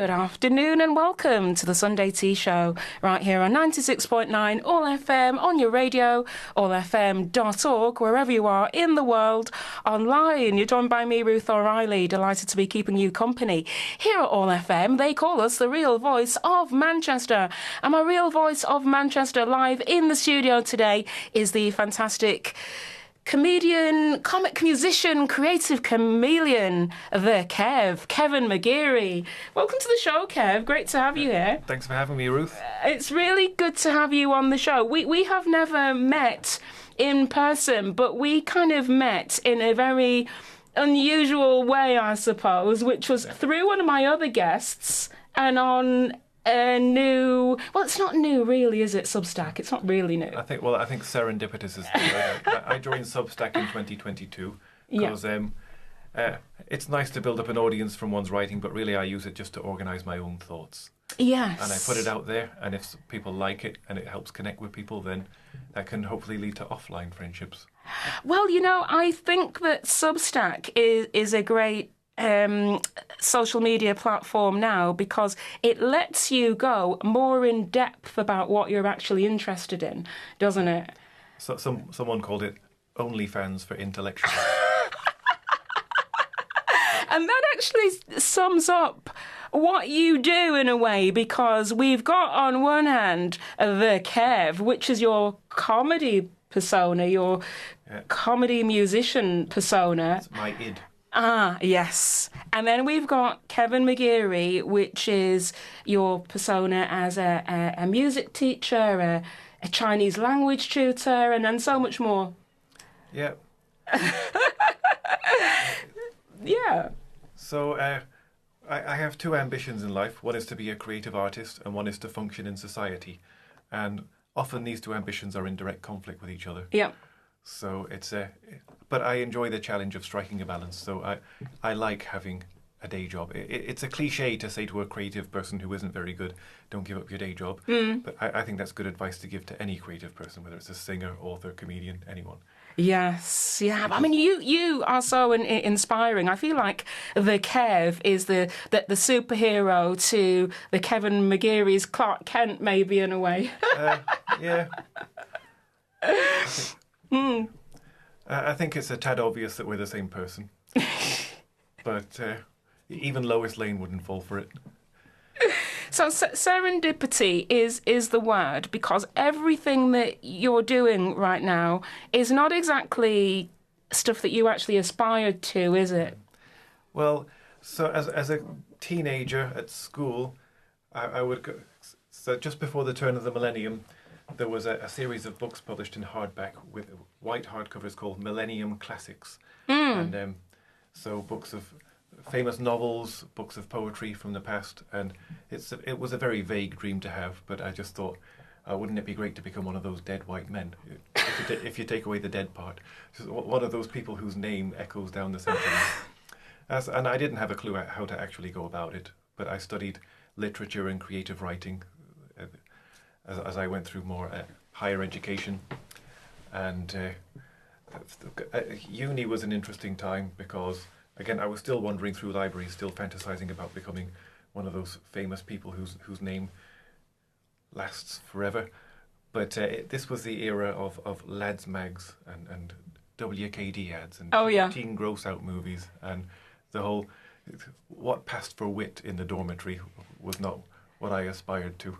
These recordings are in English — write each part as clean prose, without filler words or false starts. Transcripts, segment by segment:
Good afternoon and welcome to the Sunday Tea Show right here on 96.9 ALLFM on your radio, allfm.org, wherever you are in the world, online. You're joined by me, Ruth O'Reilly, delighted to be keeping you company. Here at ALLFM, they call us the real voice of Manchester. And my real voice of Manchester live in the studio today is the fantastic comedian, comic musician, creative chameleon, the Kevin McGeary. Welcome to the show, Kev. Great to have you here. Thanks for having me, Ruth. It's really good to have you on the show. We have never met in person, but we kind of met in a very unusual way, I suppose, which was through one of my other guests and on a new... Well, it's not new, really, is it, Substack? It's not really new. I think serendipitous is the word. I joined Substack in 2022 because it's nice to build up an audience from one's writing, but really I use it just to organise my own thoughts. Yes. And I put it out there, and if people like it and it helps connect with people, then that can hopefully lead to offline friendships. Well, you know, I think that Substack is a great social media platform now because it lets you go more in depth about what you're actually interested in, doesn't it? So someone called it OnlyFans for intellectuals. And that actually sums up what you do in a way, because we've got on one hand the Kev, which is your comedy persona, your comedy musician persona. It's my id. Ah, yes. And then we've got Kevin McGeary, which is your persona as a music teacher, a Chinese language tutor, and then so much more. Yeah. Yeah. So I have two ambitions in life. One is to be a creative artist, and one is to function in society. And often these two ambitions are in direct conflict with each other. Yeah. So but I enjoy the challenge of striking a balance. So I like having a day job. It's a cliche to say to a creative person who isn't very good, don't give up your day job. But I think that's good advice to give to any creative person, whether it's a singer, author, comedian, anyone. Yes, yeah. I mean, you are so inspiring. I feel like the Kev is the superhero to the Kevin McGeary's Clark Kent, maybe, in a way. Yeah. I think it's a tad obvious that we're the same person. But even Lois Lane wouldn't fall for it. So serendipity is the word, because everything that you're doing right now is not exactly stuff that you actually aspired to, is it? Well, so as a teenager at school, I would go... So just before the turn of the millennium, there was a series of books published in hardback with white hardcovers called Millennium Classics. And so books of famous novels, books of poetry from the past. And it was a very vague dream to have, but I just thought, wouldn't it be great to become one of those dead white men? If you take away the dead part. Just one of those people whose name echoes down the centuries. And I didn't have a clue how to actually go about it, but I studied literature and creative writing as I went through more higher education. And uni was an interesting time because, again, I was still wandering through libraries, still fantasizing about becoming one of those famous people whose name lasts forever. But this was the era of lads mags and WKD ads and teen gross out movies, and the whole what passed for wit in the dormitory was not what I aspired to.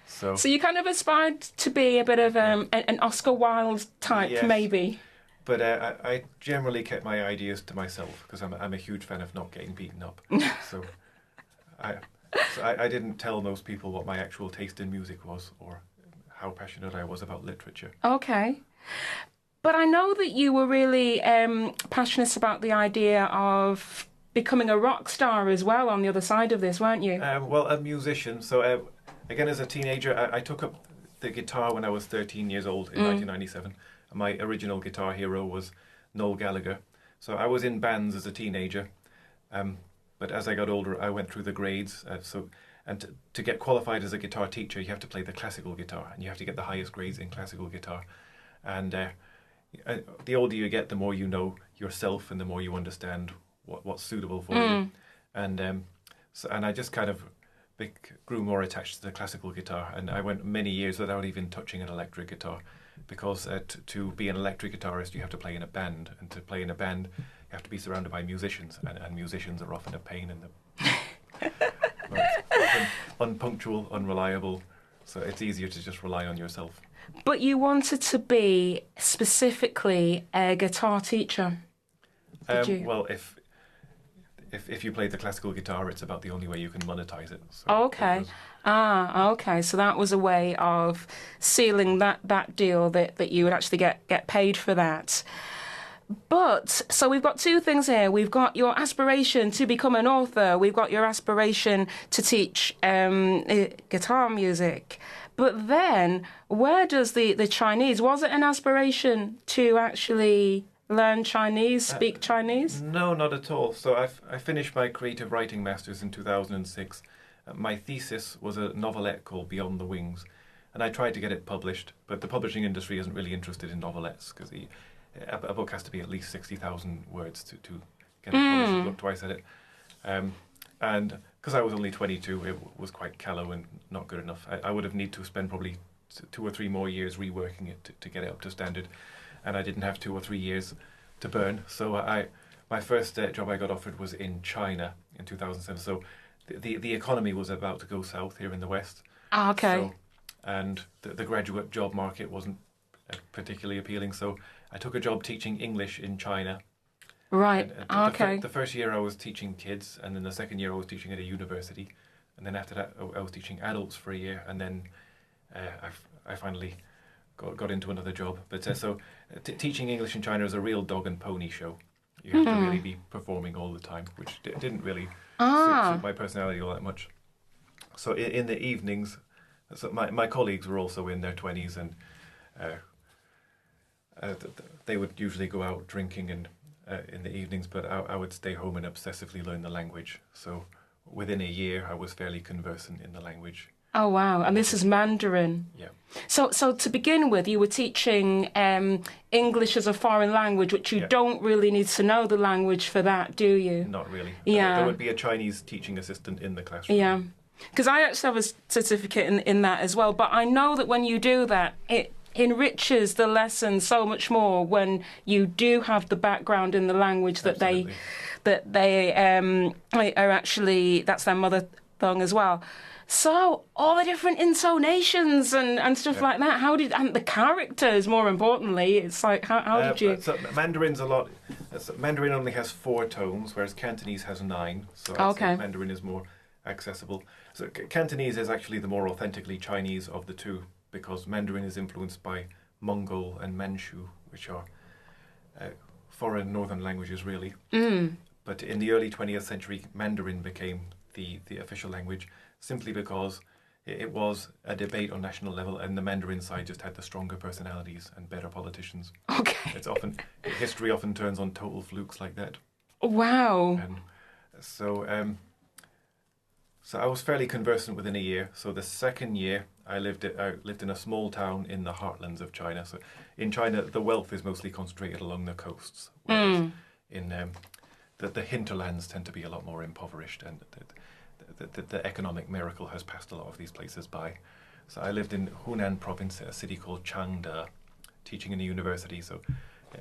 So you kind of aspired to be a bit of an Oscar Wilde type, yes. Maybe. But I generally kept my ideas to myself because I'm a huge fan of not getting beaten up. So I didn't tell those people what my actual taste in music was or how passionate I was about literature. Okay. But I know that you were really passionate about the idea of becoming a rock star as well on the other side of this, weren't you? Well, a musician. So again, as a teenager, I took up the guitar when I was 13 years old in 1997. My original guitar hero was Noel Gallagher. So I was in bands as a teenager. But as I got older, I went through the grades. And to get qualified as a guitar teacher, you have to play the classical guitar, and you have to get the highest grades in classical guitar. And the older you get, the more you know yourself, and the more you understand what's suitable for you. And I just kind of grew more attached to the classical guitar, and I went many years without even touching an electric guitar, because to be an electric guitarist you have to play in a band, and to play in a band you have to be surrounded by musicians, and musicians are often a pain in the often unpunctual, unreliable, so it's easier to just rely on yourself. But you wanted to be specifically a guitar teacher, did you? Well, if you play the classical guitar, it's about the only way you can monetize it. So okay. Okay. So that was a way of sealing that deal that you would actually get paid for that. But, so we've got two things here. We've got your aspiration to become an author. We've got your aspiration to teach guitar music. But then, where does the Chinese... Was it an aspiration to actually learn Chinese, speak Chinese? No, not at all. So I finished my creative writing masters in 2006. My thesis was a novelette called Beyond the Wings, and I tried to get it published, but the publishing industry isn't really interested in novelettes, because a book has to be at least 60,000 words to get it published. Look twice at it. And because I was only 22, it was quite callow and not good enough. I would have needed to spend probably 2 or 3 more years reworking it to get it up to standard, and I didn't have 2 or 3 years to burn. So my first job I got offered was in China in 2007. So the economy was about to go south here in the West. Okay. So, and the graduate job market wasn't particularly appealing, so I took a job teaching English in China. Right, okay. The first year I was teaching kids, and then the second year I was teaching at a university, and then after that I was teaching adults for a year, and then I finally got into another job. But teaching English in China is a real dog and pony show. You have to really be performing all the time, which didn't really suit my personality all that much. So in the evenings, so my colleagues were also in their 20s, and they would usually go out drinking and in the evenings, but I would stay home and obsessively learn the language. So within a year, I was fairly conversant in the language. Oh, wow. And this is Mandarin. Yeah. So to begin with, you were teaching English as a foreign language, which you don't really need to know the language for that, do you? Not really. Yeah. There would be a Chinese teaching assistant in the classroom. Yeah. Because I actually have a certificate in that as well. But I know that when you do that, it enriches the lesson so much more when you do have the background in the language that Absolutely. they are actually, that's their mother tongue as well. So all the different intonations and stuff like that. And the characters, more importantly, it's like how did you? So Mandarin's a lot. Mandarin only has 4 tones, whereas Cantonese has 9. So Mandarin is more accessible. So Cantonese is actually the more authentically Chinese of the two, because Mandarin is influenced by Mongol and Manchu, which are foreign northern languages, really. But in the early 20th century, Mandarin became the official language, simply because it was a debate on national level, and the Mandarin side just had the stronger personalities and better politicians. Okay. History often turns on total flukes like that. Wow. And so I was fairly conversant within a year. So the second year, I lived in a small town in the heartlands of China. So in China, the wealth is mostly concentrated along the coasts, whereas in the hinterlands tend to be a lot more impoverished, and the economic miracle has passed a lot of these places by. So I lived in Hunan province, a city called Changde, teaching in a university. So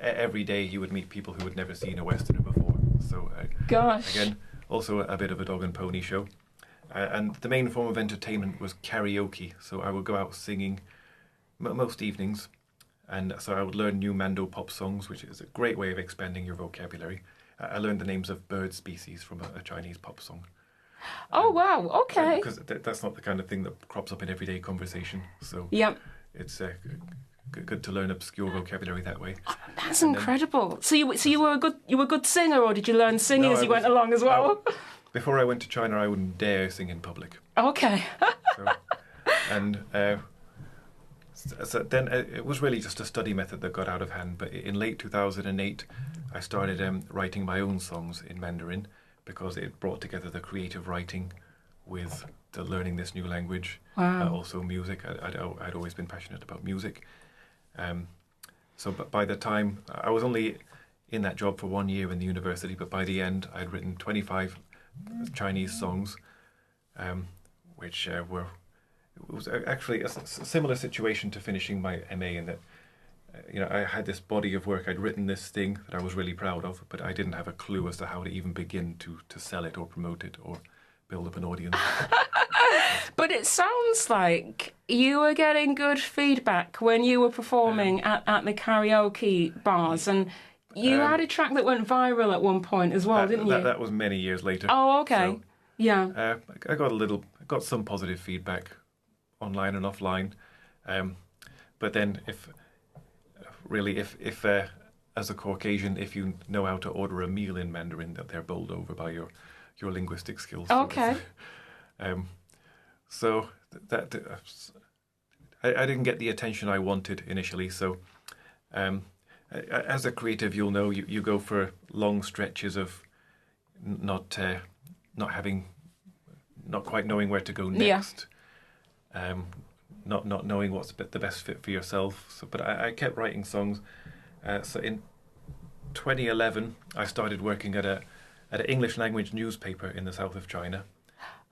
every day you would meet people who had never seen a Westerner before. So again, also a bit of a dog and pony show. And the main form of entertainment was karaoke. So I would go out singing most evenings. And so I would learn new Mando pop songs, which is a great way of expanding your vocabulary. I learned the names of bird species from a Chinese pop song. Oh, wow. Okay. Because that's not the kind of thing that crops up in everyday conversation. So it's good to learn obscure vocabulary that way. Oh, that's incredible. So you were a good singer, or did you learn singing as you went along as well? Before I went to China, I wouldn't dare sing in public. Okay. So then it was really just a study method that got out of hand. But in late 2008, I started writing my own songs in Mandarin, because it brought together the creative writing with the learning this new language. Wow. Also music. I'd always been passionate about music. But by the time, I was only in that job for 1 year in the university, but by the end I'd written 25 Chinese songs, which it was actually a similar situation to finishing my MA in that, I had this body of work. I'd written this thing that I was really proud of, but I didn't have a clue as to how to even begin to sell it or promote it or build up an audience. But it sounds like you were getting good feedback when you were performing at the karaoke bars, and you had a track that went viral at one point as well, didn't you? That was many years later. Oh, okay. So, yeah. I got some positive feedback online and offline, but then if as a Caucasian, if you know how to order a meal in Mandarin, that they're bowled over by your linguistic skills. Okay. So that I didn't get the attention I wanted initially. So as a creative, you'll know you go for long stretches of not quite knowing where to go next. Yeah. Not knowing what's the best fit for yourself. So, but I kept writing songs. So in 2011, I started working at an English language newspaper in the south of China.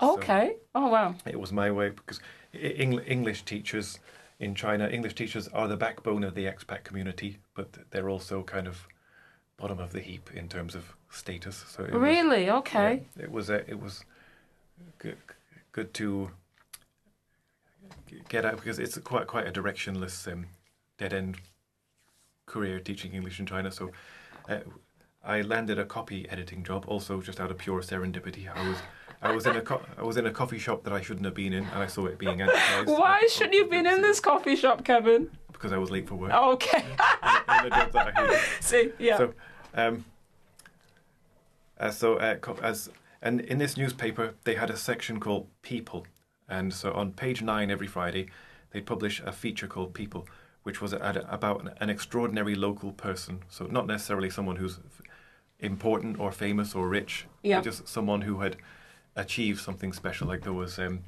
Okay. So oh, wow. it was my way because English teachers in China, English teachers are the backbone of the expat community, but they're also kind of bottom of the heap in terms of status. So Really? Okay. Yeah, it was good to get out because it's quite a directionless, dead end career teaching English in China. So I landed a copy editing job, also just out of pure serendipity. I was in a coffee shop that I shouldn't have been in, and I saw it being advertised. Why shouldn't you have been in this coffee shop, Kevin? Because I was late for work. Okay. in a job that I hated. See, yeah. And in this newspaper, they had a section called People, and so on page 9 every Friday, they'd publish a feature called People, which was about an extraordinary local person. So not necessarily someone who's important or famous or rich, but just someone who had achieved something special. Like there was a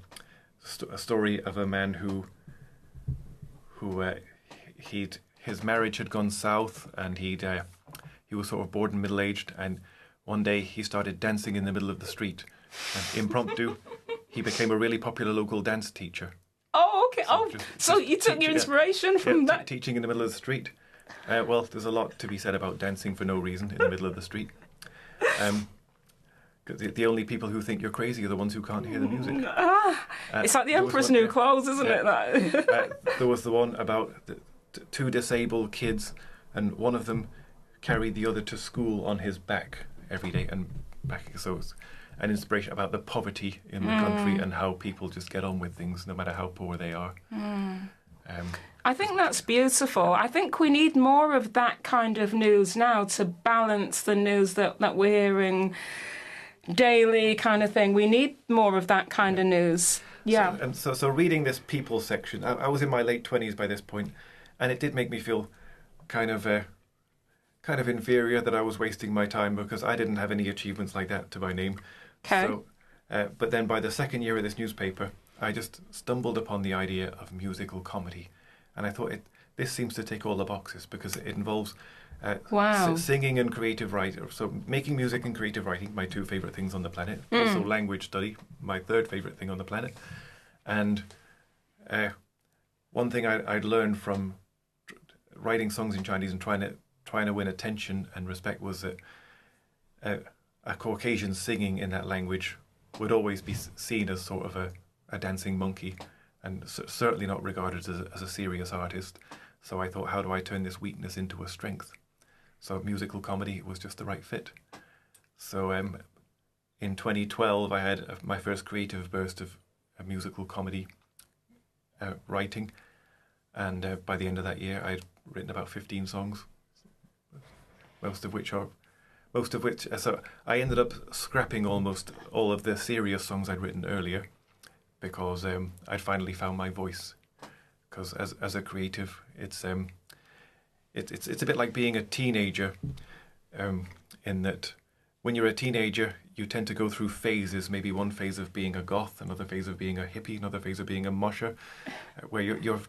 story of a man who his marriage had gone south, and he was sort of bored and middle-aged, and one day he started dancing in the middle of the street, and impromptu he became a really popular local dance teacher. Oh, okay. So you took your inspiration from that? Teaching in the middle of the street. Well, there's a lot to be said about dancing for no reason in the middle of the street. Because the only people who think you're crazy are the ones who can't hear the music. It's like the Emperor's New Clothes, isn't it? There was the one about two disabled kids, and one of them carried the other to school on his back every day and back. So it's an inspiration about the poverty in the country and how people just get on with things no matter how poor they are. I think that's beautiful. I think we need more of that kind of news now to balance the news that we're hearing daily kind of thing. We need more of that kind of news. Yeah. So reading this People section, I was in my late 20s by this point, and it did make me feel kind of inferior that I was wasting my time because I didn't have any achievements like that to my name. Okay. So, but then by the second year of this newspaper, I just stumbled upon the idea of musical comedy, and I thought this seems to tick all the boxes because it involves singing and creative writing. So making music and creative writing, my two favourite things on the planet. Also language study, my third favourite thing on the planet. And one thing I'd learned from writing songs in Chinese and trying to win attention and respect was that a Caucasian singing in that language would always be seen as sort of a dancing monkey, and certainly not regarded as a serious artist. So I thought, how do I turn this weakness into a strength? So musical comedy was just the right fit. So in 2012, I had my first creative burst of a musical comedy writing, and by the end of that year, I'd written about 15 songs, most of which. So I ended up scrapping almost all of the serious songs I'd written earlier, because I'd finally found my voice. Because as a creative, it's a bit like being a teenager, in that when you're a teenager, you tend to go through phases. Maybe one phase of being a goth, another phase of being a hippie, another phase of being a musher, where you're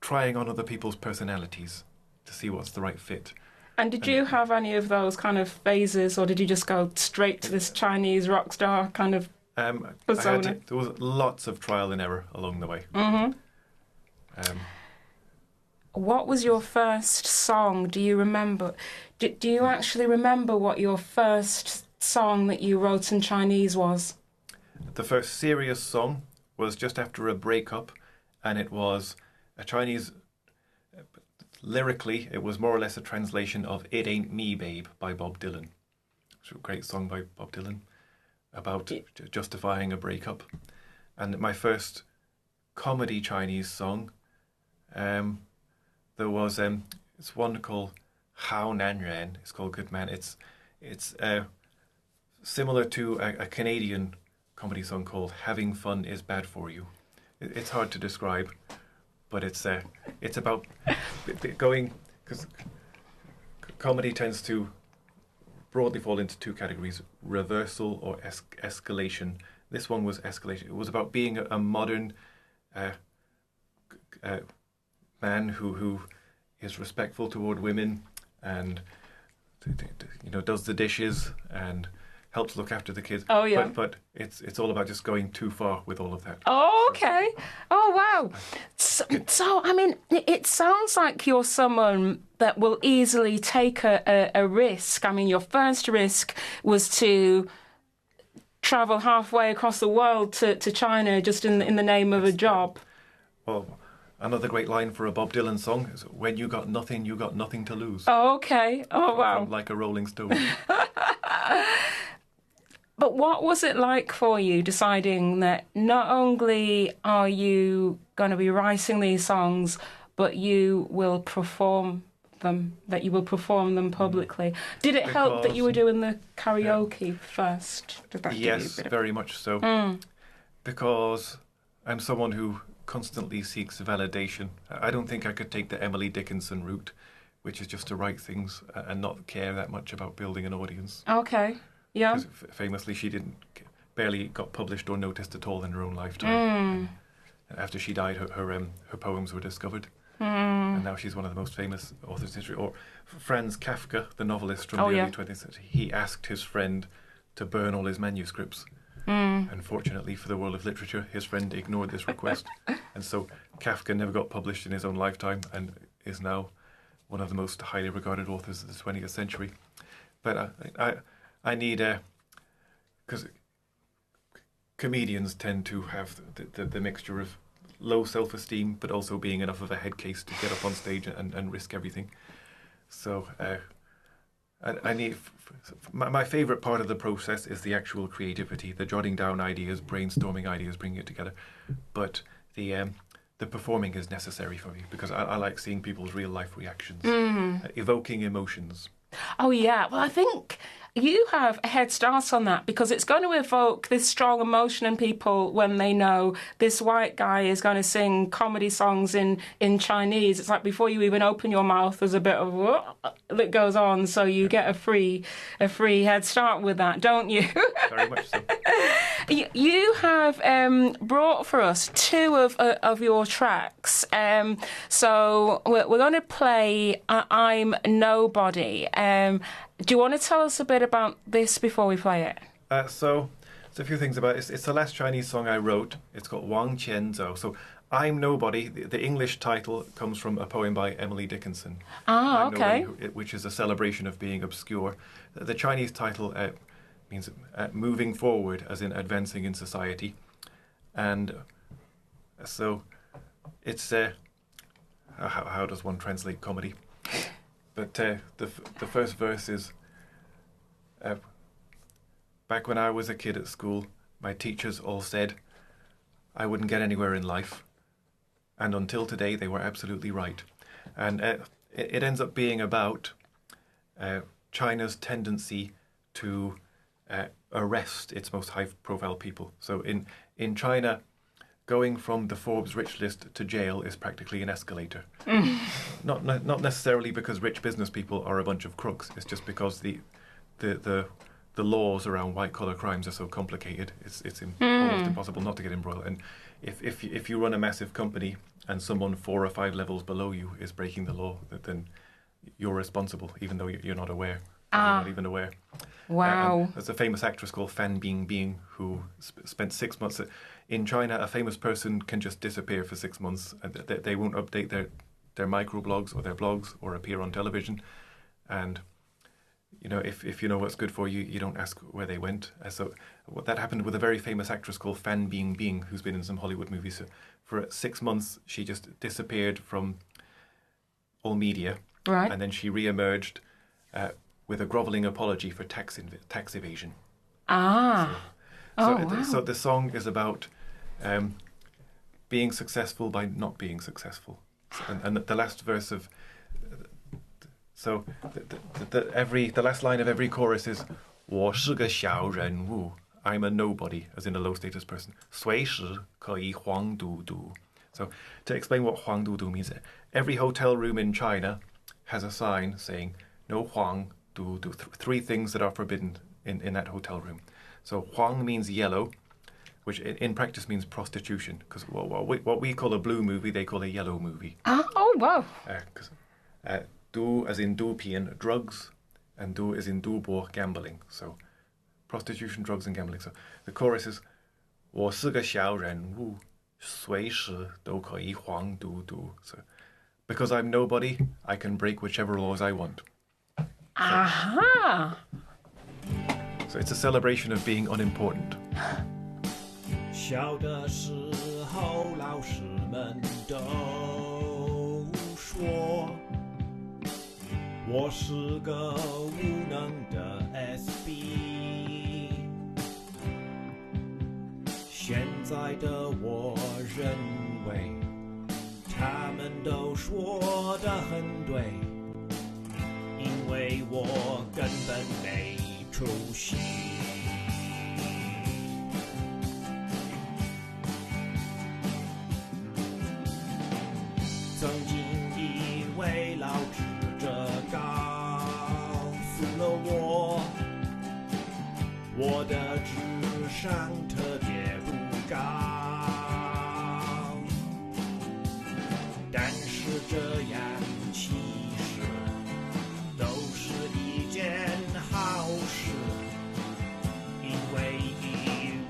trying on other people's personalities to see what's the right fit. And did you have any of those kind of phases, or did you just go straight to this Chinese rock star kind of Persona. There was lots of trial and error along the way. What was your first song? Do you remember? Do you actually remember what your first song that you wrote in Chinese was? The first serious song was just after a breakup, and it was a Chinese. Lyrically, it was more or less a translation of "It Ain't Me, Babe" by Bob Dylan. It's a great song by Bob Dylan about justifying a breakup. And my first comedy Chinese song, there was it's one called "Hao Nan Ren." It's called "Good Man." It's similar to a Canadian comedy song called "Having Fun Is Bad for You." It's hard to describe, but it's about going, because comedy tends to broadly fall into two categories: reversal or escalation. This one was escalation. It was about being a modern man who is respectful toward women and does the dishes and helps look after the kids. Oh yeah. But it's all about just going too far with all of that. Oh, okay. Oh wow. So I mean, it sounds like you're someone that will easily take a risk. I mean, your first risk was to travel halfway across the world to China just in the name of a job. Well, another great line for a Bob Dylan song is, "When you got nothing to lose." Oh, okay. Oh, wow. Like a Rolling Stone. But what was it like for you deciding that not only are you going to be writing these songs, but you will perform them publicly? Did it help that you were doing the karaoke first? Did that yes, very much so. Because I'm someone who constantly seeks validation. I don't think I could take the Emily Dickinson route, which is just to write things and not care that much about building an audience. Okay, yeah. Because famously, she barely got published or noticed at all in her own lifetime. After she died, her poems were discovered, and now she's one of the most famous authors in history. Or Franz Kafka, the novelist from the early 20th century, he asked his friend to burn all his manuscripts. Unfortunately for the world of literature, his friend ignored this request, and so Kafka never got published in his own lifetime and is now one of the most highly regarded authors of the 20th century. But I need because comedians tend to have the mixture of low self-esteem, but also being enough of a head case to get up on stage and risk everything. So I need my favourite part of the process is the actual creativity, the jotting down ideas, brainstorming ideas, bringing it together. But the performing is necessary for me because I like seeing people's real life reactions, evoking emotions. Oh yeah, well I think you have a head start on that because it's going to evoke this strong emotion in people when they know this white guy is going to sing comedy songs in Chinese. It's like before you even open your mouth, there's a bit of what that goes on, so you get a free head start with that, don't you? Very much so. You have brought for us two of your tracks. So we're going to play I'm Nobody. Do you want to tell us a bit about this before we play it? So a few things about it. It's the last Chinese song I wrote. It's called Wang Qian Zhou. So I'm Nobody. The English title comes from a poem by Emily Dickinson. Ah, okay. Nobody, which is a celebration of being obscure. The Chinese title means moving forward, as in advancing in society. And so it's how does one translate comedy? But the first verse is, back when I was a kid at school, my teachers all said I wouldn't get anywhere in life. And until today, they were absolutely right. And it ends up being about China's tendency to arrest its most high-profile people. So in China, going from the Forbes rich list to jail is practically an escalator. Not necessarily because rich business people are a bunch of crooks. It's just because the laws around white-collar crimes are so complicated. It's almost impossible not to get embroiled. And if you run a massive company and someone 4 or 5 levels below you is breaking the law, then you're responsible, even though you're not aware. and you're not even aware. Wow. There's a famous actress called Fan Bingbing who spent 6 months in China. A famous person can just disappear for 6 months. They won't update their microblogs or their blogs or appear on television. And if you know what's good for you, you don't ask where they went. So that happened with a very famous actress called Fan Bingbing, who's been in some Hollywood movies. So for 6 months, she just disappeared from all media. Right. And then she re-emerged with a grovelling apology for tax evasion. Ah. So the song is about being successful by not being successful. And the last verse of... So the last line of every chorus is 我是个小人物. I'm a nobody, as in a low status person. 随时可以黄嘟嘟. So to explain what 黄嘟嘟 means, every hotel room in China has a sign saying no 黄嘟嘟, 3 things that are forbidden in that hotel room. So 黄 means yellow, which in practice means prostitution, because what we call a blue movie, they call a yellow movie. Oh, wow. Du as in dupian, drugs, and du as in dubo, gambling. So prostitution, drugs, and gambling. So the chorus is 我是个小人物, 随时都可以黄嘟嘟. So because I'm nobody, I can break whichever laws I want. Aha! So it's a celebration of being unimportant. 小的时候，老师们都说我是个无能的 SB。现在的我认为，他们都说得很对，因为我根本没出息。曾经一位老智者告诉了我的智商特别不高，但是这样其实都是一件好事，因为一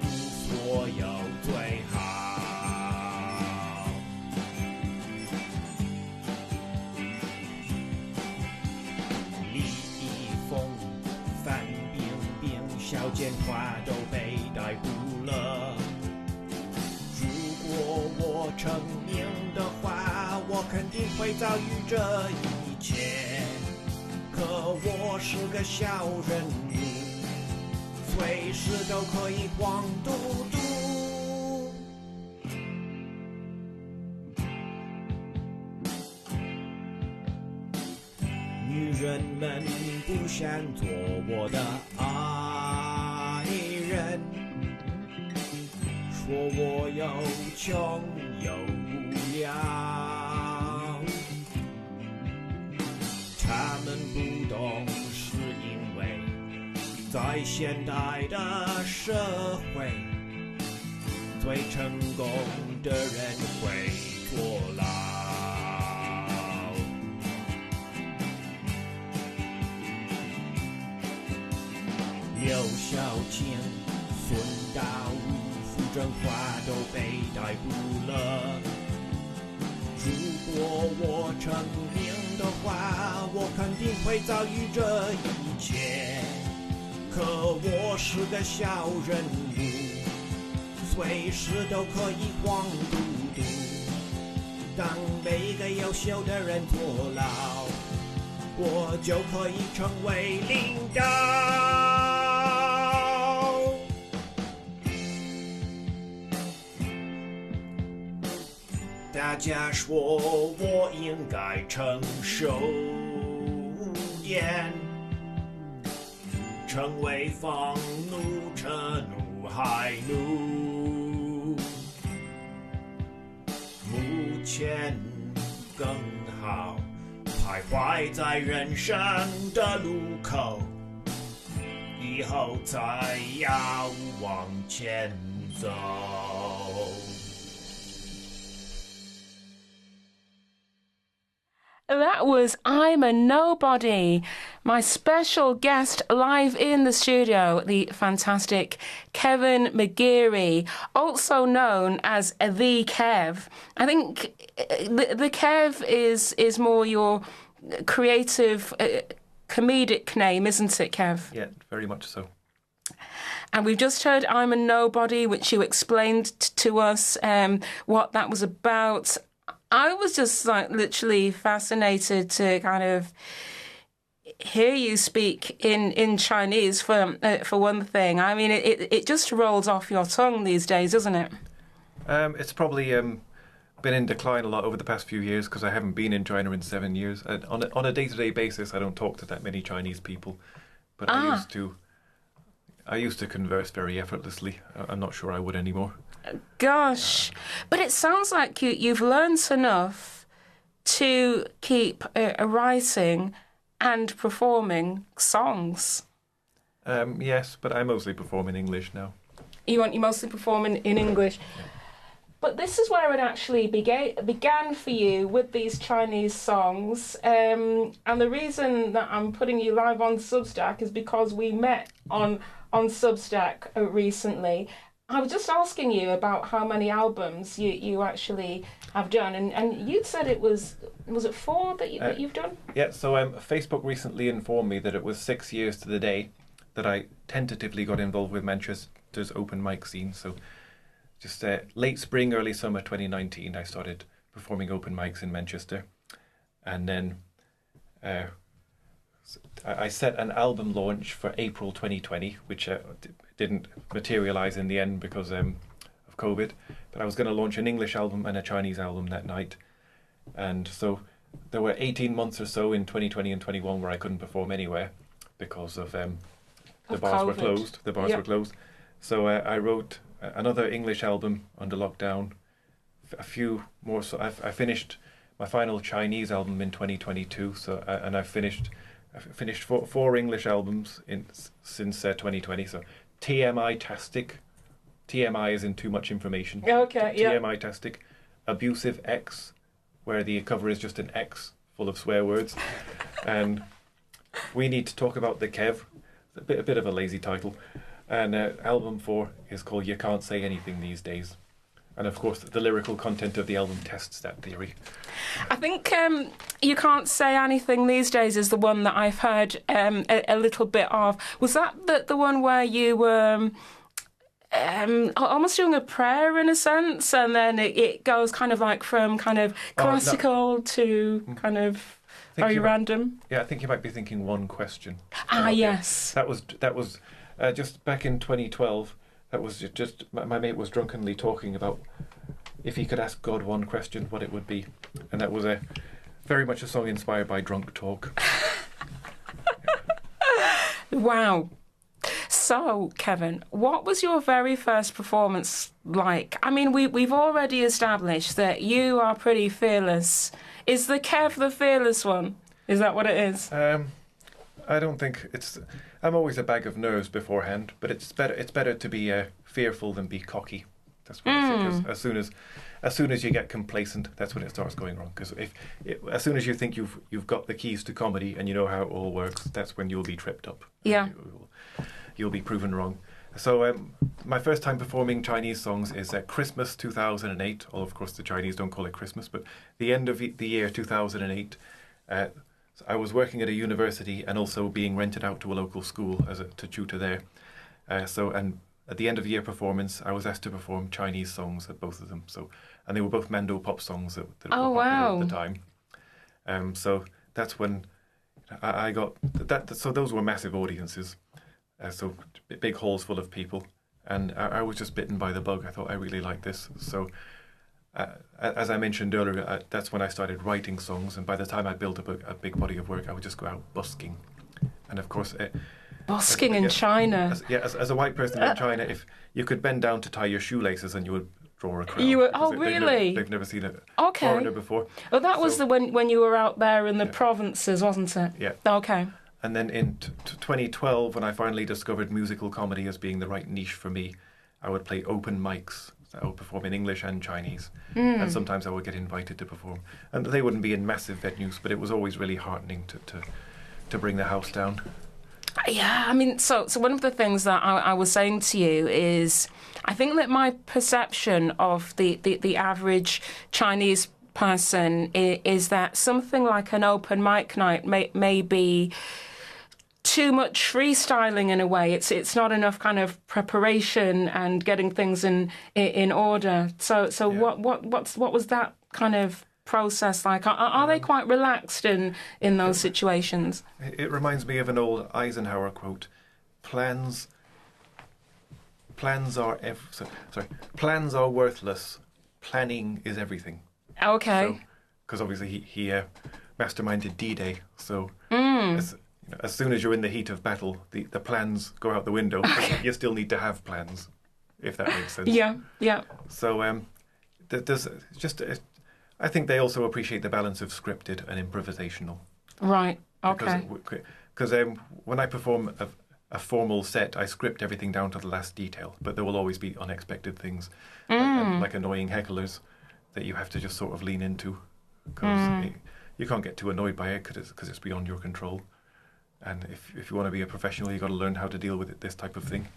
无所有最好。小奸话都被逮捕了。如果我成名的话，我肯定会遭遇这一切。可我是个小人物，随时都可以黄嘟嘟。女人们不想做我的爱人，说我又穷又无聊，他们不懂是因为在现代的社会，最成功的人会坐牢。刘晓庆、孙道武、傅政华都被逮捕了。如果我成名的话，我肯定会遭遇这一切。可我是个小人物，随时都可以黄嘟嘟。当每个优秀的人坐牢，我就可以成为领导。大家说我应该成熟点，成为放怒车奴海奴，目前更好徘徊在人生的路口，以后才要往前走。That was I'm a Nobody my special guest live in the studio, the fantastic Kevin McGeary, also known as the Kev. I think the Kev is more your creative, comedic name, isn't it, Kev? Yeah, very much so. And we've just heard I'm a Nobody, which you explained to us what that was about. I was just like literally fascinated to kind of hear you speak in Chinese for one thing. I mean, it just rolls off your tongue these days, doesn't it? It's probably been in decline a lot over the past few years because I haven't been in China in 7 years. On a day-to-day basis, I don't talk to that many Chinese people, but I used to converse very effortlessly. I'm not sure I would anymore. Gosh, but it sounds like you've learned enough to keep writing and performing songs. Yes, but I mostly perform in English now. You mostly perform in English. Yeah. But this is where it actually began for you with these Chinese songs. And the reason that I'm putting you live on Substack is because we met on Substack recently. I was just asking you about how many albums you actually have done, and you'd said it was it 4 that you've done? Yeah, so Facebook recently informed me that it was 6 years to the day that I tentatively got involved with Manchester's open mic scene. So just late spring, early summer 2019, I started performing open mics in Manchester. And then I set an album launch for April 2020, which didn't materialise in the end because of COVID. But I was going to launch an English album and a Chinese album that night. And so there were 18 months or so in 2020 and 21 where I couldn't perform anywhere because of the bars were closed. The bars were closed. So I wrote another English album under lockdown. A few more. So I finished my final Chinese album in 2022. So and I've finished 4 English albums since 2020. So TMI-tastic. TMI is in too much information. Okay, yeah. TMI-tastic. Abusive X, where the cover is just an X full of swear words. And We Need to Talk About the Kev. A bit of a lazy title. And album 4 is called You Can't Say Anything These Days. And of course, the lyrical content of the album tests that theory. I think You Can't Say Anything These Days is the one that I've heard a little bit of. Was that the one where you were almost doing a prayer in a sense, and then it goes kind of like from kind of classical to kind of very random? Yeah, I think you might be thinking One Question. Yes. That was just back in 2012. That was just my mate was drunkenly talking about if he could ask God one question, what it would be, and that was very much a song inspired by drunk talk. Wow. So, Kevin, what was your very first performance like? I mean, we've already established that you are pretty fearless. Is the Kev the fearless one? Is that what it is? I don't think it's. I'm always a bag of nerves beforehand, but it's better to be fearful than be cocky. That's what I think. As soon as you get complacent, that's when it starts going wrong. Because as soon as you think you've got the keys to comedy and you know how it all works, that's when you'll be tripped up. Yeah. You'll be proven wrong. So my first time performing Chinese songs is at Christmas 2008. Well, of course, the Chinese don't call it Christmas, but the end of the year 2008. I was working at a university and also being rented out to a local school to tutor there. And at the end of the year performance, I was asked to perform Chinese songs at both of them. And they were both Mando pop songs that were popular at the time. So that's when I got that. So those were massive audiences. So big halls full of people, and I was just bitten by the bug. I thought I really liked this. So as I mentioned earlier, that's when I started writing songs, and by the time I built up a big body of work, I would just go out busking. And of course, busking in China. As a white person in China, if you could bend down to tie your shoelaces, and you would draw a crowd. Really? They've never seen a Okay. foreigner before. Well, that was when you were out there in the provinces, wasn't it? Yeah. Okay. And then in 2012, when I finally discovered musical comedy as being the right niche for me, I would play open mics. So I would perform in English and Chinese. And sometimes I would get invited to perform. And they wouldn't be in massive venues, but it was always really heartening to bring the house down. Yeah, I mean, so one of the things that I was saying to you is, I think that my perception of the average Chinese person is that something like an open mic night may be too much freestyling in a way. It's not enough kind of preparation and getting things in order. So Yeah. what was that kind of process like? Are they quite relaxed in those situations? It reminds me of an old Eisenhower quote: plans are worthless. Planning is everything. Okay. Because obviously he masterminded D-Day. So as soon as you're in the heat of battle, the plans go out the window. You still need to have plans, if that makes sense. Yeah. So there's just I think they also appreciate the balance of scripted and improvisational. Right. Okay. Because when I perform a formal set, I script everything down to the last detail, but there will always be unexpected things, like annoying hecklers that you have to just sort of lean into, because you can't get too annoyed by it because it's beyond your control. And if you want to be a professional, you've got to learn how to deal with this type of thing.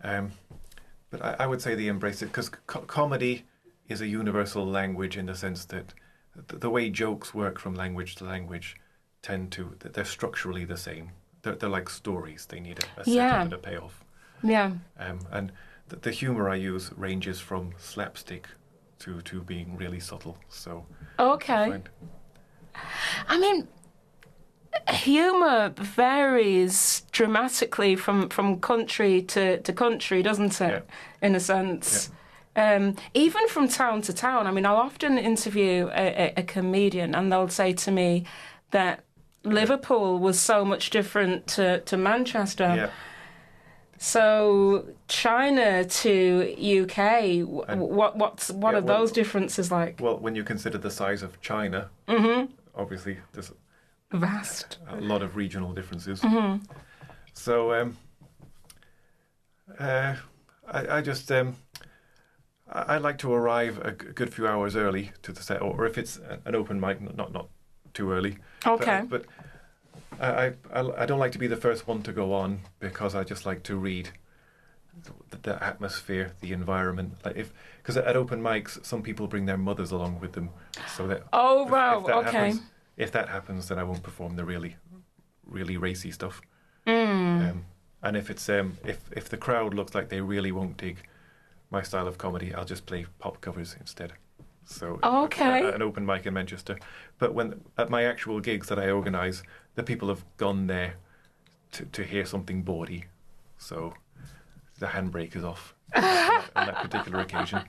But I would say they embrace it, because comedy is a universal language in the sense that the way jokes work from language to language they're structurally the same. They're like stories. They need a setup and a payoff. Yeah. And the humour I use ranges from slapstick to being really subtle. So Okay. I mean, humour varies dramatically from country to country, doesn't it? Yeah. In a sense. Yeah. Even from town to town. I mean, I'll often interview a comedian and they'll say to me that Liverpool was so much different to Manchester. Yeah. So China to UK, what are those differences like? Well, when you consider the size of China, obviously there's vast, a lot of regional differences. So I just I like to arrive a good few hours early to the set, or if it's an open mic, not too early. Okay. But I don't like to be the first one to go on, because I just like to read the atmosphere, the environment. Like because at open mics, some people bring their mothers along with them, so that if that happens, then I won't perform the really racy stuff. And if it's if the crowd looks like they really won't dig my style of comedy, I'll just play pop covers instead. So an open mic in Manchester. But when at my actual gigs that I organise, the people have gone there to hear something bawdy, so the handbrake is off on that particular occasion.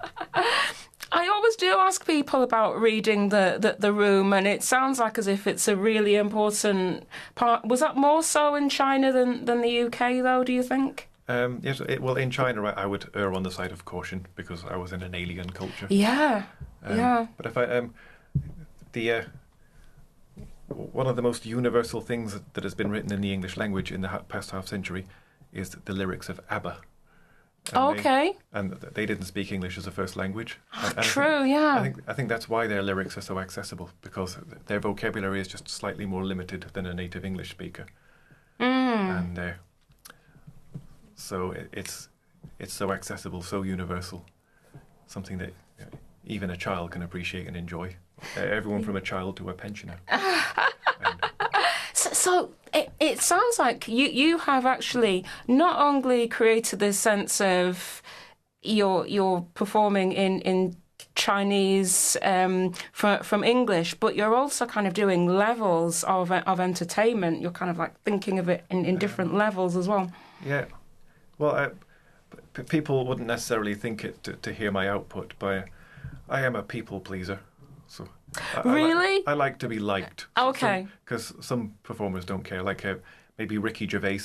I always do ask people about reading the room, and it sounds like as if it's a really important part. Was that more so in China than the UK, though, do you think? Yes, well, in China, I would err on the side of caution, because I was in an alien culture. Yeah. But if I one of the most universal things that has been written in the English language in the past half century is the lyrics of ABBA. And they didn't speak English as a first language. True, yeah. I think that's why their lyrics are so accessible, because their vocabulary is just slightly more limited than a native English speaker. And so it's so accessible, so universal, something that even a child can appreciate and enjoy. Everyone from a child to a pensioner. So it sounds like you have actually not only created this sense of you're performing in Chinese from English, but you're also kind of doing levels of entertainment. You're kind of like thinking of it in different levels as well. Yeah. Well, people wouldn't necessarily think it to hear my output, but I am a people pleaser. So really? I like to be liked. Okay. Because some performers don't care, like maybe Ricky Gervais.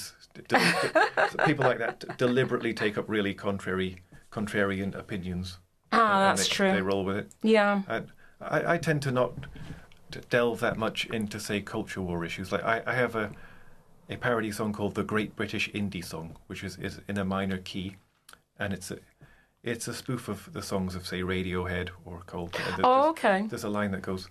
People like that deliberately take up really contrarian opinions. That's true. They roll with it. Yeah. I tend to not delve that much into, say, culture war issues. Like I have a parody song called The Great British Indie Song, which is in a minor key, and it's a spoof of the songs of, say, Radiohead or Coldplay. Okay. There's a line that goes,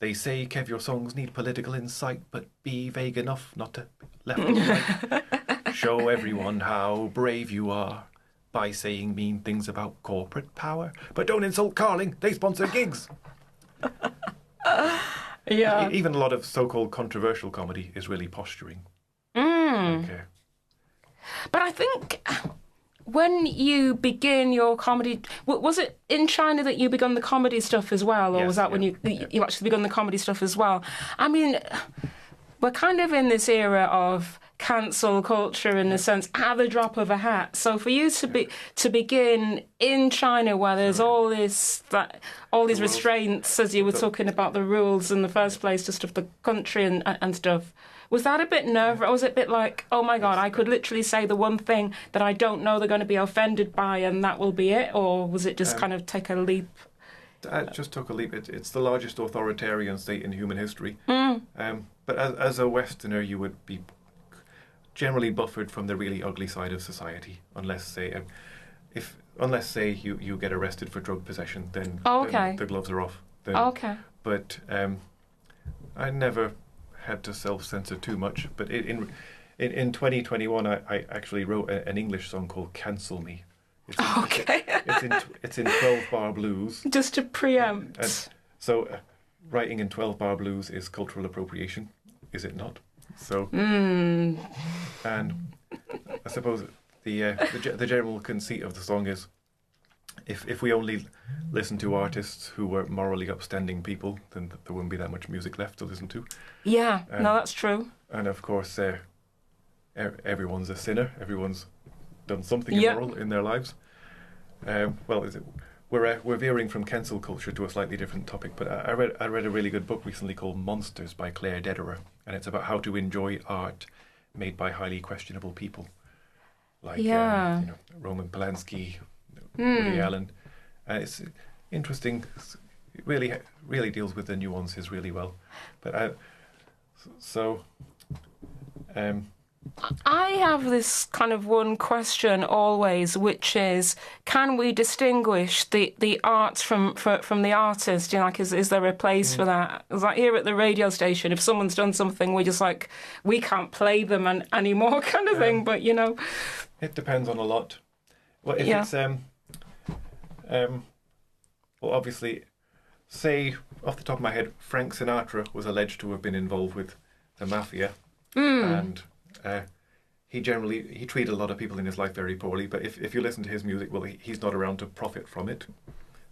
They say, Kev, your songs need political insight, but be vague enough not to left or right. Show everyone how brave you are by saying mean things about corporate power. But don't insult Carling, they sponsor gigs. Yeah. Even a lot of so-called controversial comedy is really posturing. Okay. But I think when you begin your comedy, was it in China that you begun the comedy stuff as well, or Yes, was that when you actually begun the comedy stuff as well? I mean, we're kind of in this era of cancel culture in a sense, at the drop of a hat. So for you to begin in China, where there's all these restraints, as you were talking about the rules in the first place, just of the country and stuff. Was that a bit nerve-wracking? Or was it a bit like, oh my God, I could literally say the one thing that I don't know they're going to be offended by, and that will be it? Or was it just kind of take a leap? I just took a leap. It's the largest authoritarian state in human history. But as a Westerner, you would be generally buffered from the really ugly side of society, unless say you get arrested for drug possession, then the gloves are off. But I never had to self-censor too much. But in 2021, I actually wrote an English song called "Cancel Me." It's in 12-bar blues. Just to preempt. And so, writing in 12-bar blues is cultural appropriation, is it not? So, and I suppose the general conceit of the song is, if we only listen to artists who were morally upstanding people, then there wouldn't be that much music left to listen to. Yeah, no, that's true. And of course, everyone's a sinner. Everyone's done something immoral in their lives. We're veering from cancel culture to a slightly different topic, but I read a really good book recently called Monsters by Claire Dederer, and it's about how to enjoy art made by highly questionable people, like Roman Polanski, Woody Allen. It's interesting. It really deals with the nuances really well. But I have this kind of one question always, which is, can we distinguish the art from the artist? You know, like, is there a place for that? It's like here at the radio station, if someone's done something, we're just like, we can't play them anymore kind of thing, but, you know. It depends on a lot. Well, if it's, obviously, say, off the top of my head, Frank Sinatra was alleged to have been involved with the mafia, and he treated a lot of people in his life very poorly, but if you listen to his music, well, he's not around to profit from it.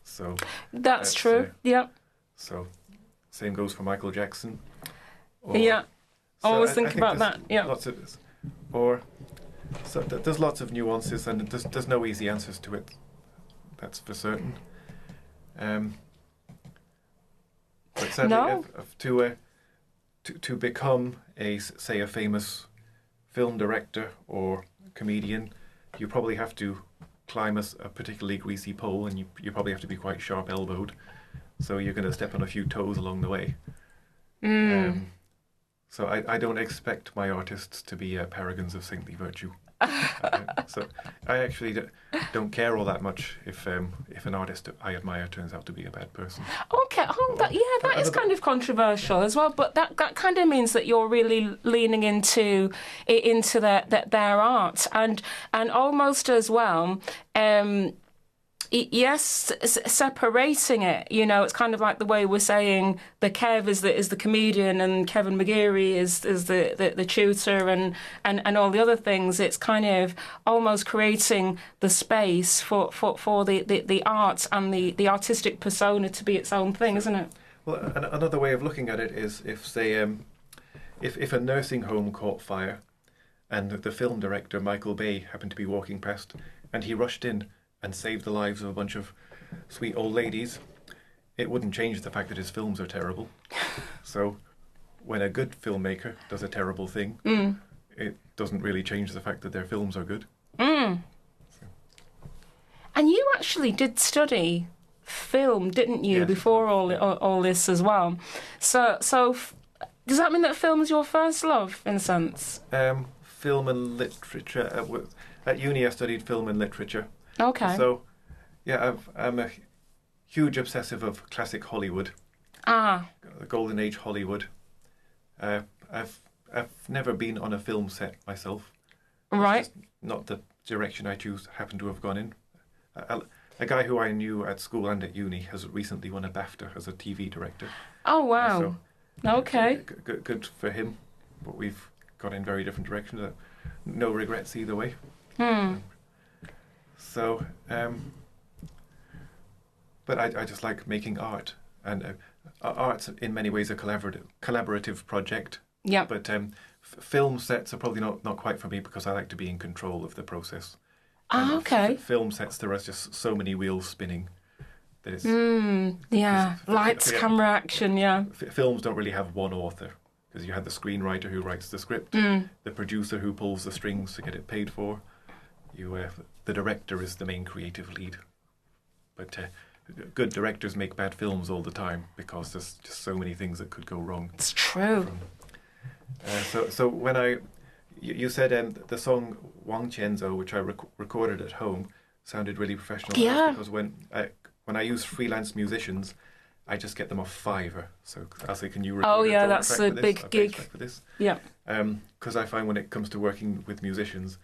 So that's true. So same goes for Michael Jackson. Always think about that. There's lots of nuances, and there's no easy answers to it. That's for certain. But sadly, to become a famous film director or comedian, you probably have to climb a particularly greasy pole, and you probably have to be quite sharp-elbowed. So you're going to step on a few toes along the way. So I don't expect my artists to be paragons of saintly virtue. So I actually don't care all that much if an artist I admire turns out to be a bad person. Okay, that is kind of controversial as well. But that kind of means that you're really leaning into their art and almost as well. Yes, separating it. You know, it's kind of like the way we're saying the Kev is the comedian and Kevin McGeary is the tutor and all the other things. It's kind of almost creating the space for the art and the artistic persona to be its own thing, isn't it? Well, another way of looking at it is if a nursing home caught fire and the film director Michael Bay happened to be walking past and he rushed in and saved the lives of a bunch of sweet old ladies, it wouldn't change the fact that his films are terrible. So when a good filmmaker does a terrible thing, it doesn't really change the fact that their films are good. So. And you actually did study film, didn't you, before all this as well? So does that mean that film is your first love, in a sense? Film and literature. At uni I studied film and literature. Okay. So, I'm a huge obsessive of classic Hollywood. Ah, the Golden Age Hollywood. I've never been on a film set myself. right. It's just not the direction I happen to have gone in. A guy who I knew at school and at uni has recently won a BAFTA as a TV director. Oh, wow. So, Okay. good for him. But we've gone in very different directions. No regrets either way. So, but I just like making art, and art's in many ways a collaborative project. Yeah. But film sets are probably not quite for me because I like to be in control of the process. Ah, okay. Film sets, there are just so many wheels spinning that it's... Yeah. Lights, camera, action, yeah. Films don't really have one author, because you have the screenwriter who writes the script, the producer who pulls the strings to get it paid for. The director is the main creative lead. But good directors make bad films all the time because there's just so many things that could go wrong. It's true. So when you said the song Wang Qianzhou, which I recorded at home, sounded really professional. Yeah. Because when I use freelance musicians, I just get them off Fiverr. So I'll say, can you record Oh, yeah, a that's track a for big this? gig. For this? Yeah. Because I find when it comes to working with musicians,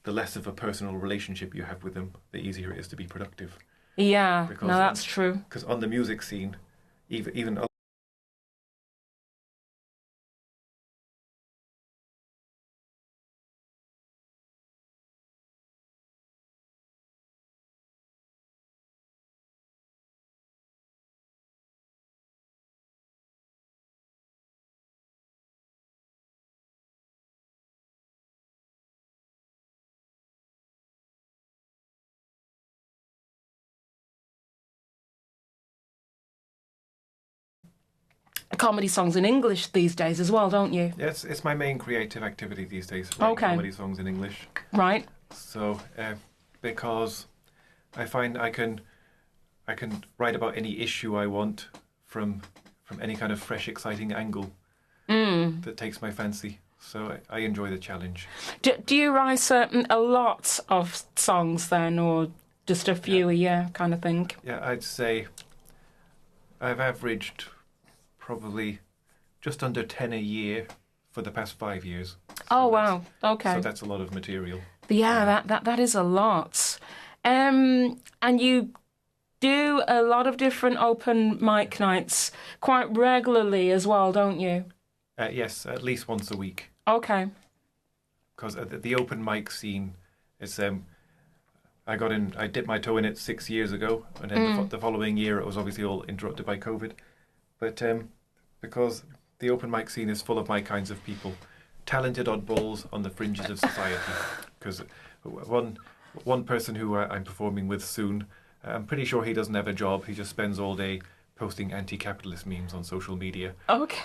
the less of a personal relationship you have with them, the easier it is to be productive. Yeah. Because No, that's true. Because on the music scene, even Comedy songs in English these days as well, don't you? it's my main creative activity these days, writing Okay. comedy songs in English. Right. So, because I find I can write about any issue I want from any kind of fresh, exciting angle that takes my fancy. So I enjoy the challenge. Do you write a lot of songs then, or just a few a year kind of thing? Yeah, I'd say I've averaged probably just under 10 a year for the past 5 years. Oh, wow. Okay. So that's a lot of material. Yeah, that is a lot. And you do a lot of different open mic nights quite regularly as well, don't you? Yes, at least once a week. Okay. Because the open mic scene is... I dipped my toe in it 6 years ago, and then the following year it was obviously all interrupted by COVID. But because the open mic scene is full of my kinds of people, talented oddballs on the fringes of society. Because one person who I'm performing with soon, I'm pretty sure he doesn't have a job. He just spends all day posting anti-capitalist memes on social media. Okay.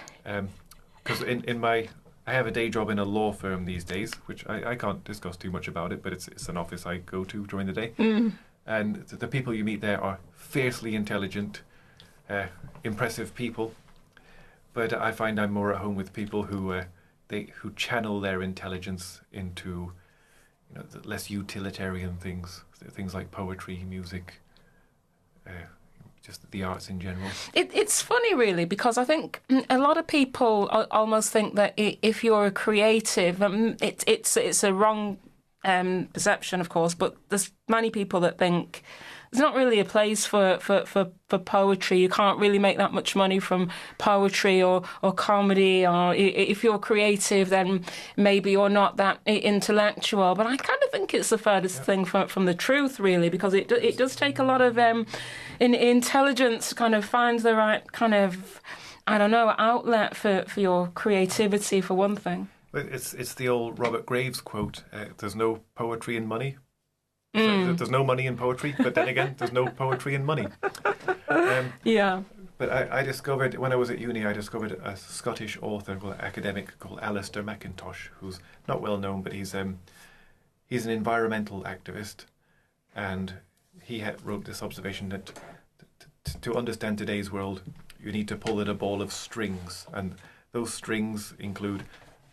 Because I have a day job in a law firm these days, which I can't discuss too much about it, but it's an office I go to during the day. And the people you meet there are fiercely intelligent, impressive people. But I find I'm more at home with people who channel their intelligence into the less utilitarian things like poetry, music, just the arts in general. It's funny, really, because I think a lot of people almost think that if you're a creative, it's a wrong perception, of course, but there's many people that think there's not really a place for poetry. You can't really make that much money from poetry or comedy, or if you're creative, then maybe you're not that intellectual. But I kind of think it's the furthest thing from the truth, really, because it does take a lot of intelligence to kind of find the right kind of, I don't know, outlet for your creativity, for one thing. It's the old Robert Graves quote, there's no poetry in money. So there's no money in poetry, but then again, there's no poetry in money. Yeah. But I discovered, when I was at uni, a Scottish author, academic called Alistair McIntosh, who's not well known, but he's an environmental activist. And he wrote this observation that to understand today's world, you need to pull at a ball of strings. And those strings include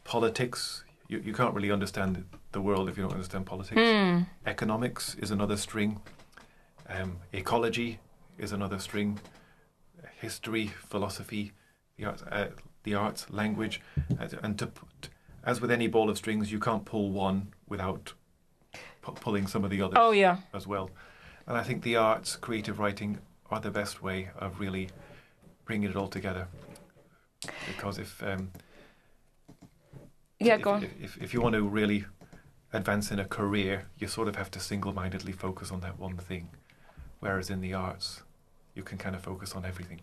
politics. You can't really understand the world if you don't understand politics. Economics is another string. Ecology is another string. history, philosophy, the arts, language, and as with any ball of strings, you can't pull one without pulling some of the others. Oh, yeah. As well. And I think the arts, creative writing, are the best way of really bringing it all together. Because if go on. If you want to really advance in a career, you sort of have to single-mindedly focus on that one thing. Whereas in the arts, you can kind of focus on everything.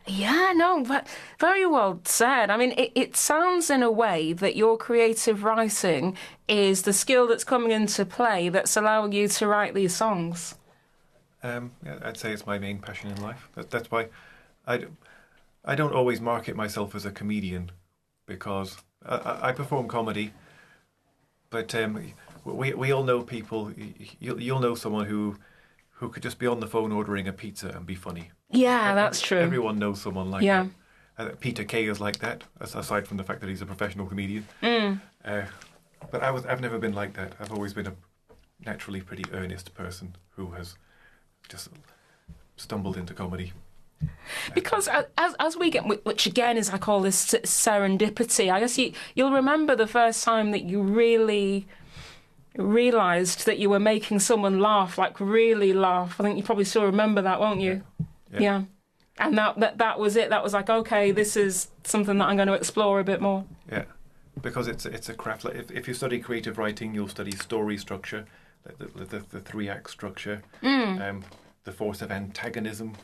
Yeah, no, very well said. I mean, it sounds in a way that your creative writing is the skill that's coming into play that's allowing you to write these songs. Yeah, I'd say it's my main passion in life. That's why I don't always market myself as a comedian, because I perform comedy, but we all know people. You'll know someone who could just be on the phone ordering a pizza and be funny. Yeah, that's true. Everyone knows someone like that. Peter Kay is like that, aside from the fact that he's a professional comedian. But I've never been like that. I've always been a naturally pretty earnest person who has just stumbled into comedy. Because as we get, which again is, I call this serendipity, I guess you'll remember the first time that you really realised that you were making someone laugh, like really laugh. I think you probably still remember that, won't you? Yeah. And that was it. That was like, okay, this is something that I'm going to explore a bit more. Yeah, because it's a craft. Like if you study creative writing, you'll study story structure, the 3-act structure, the force of antagonism.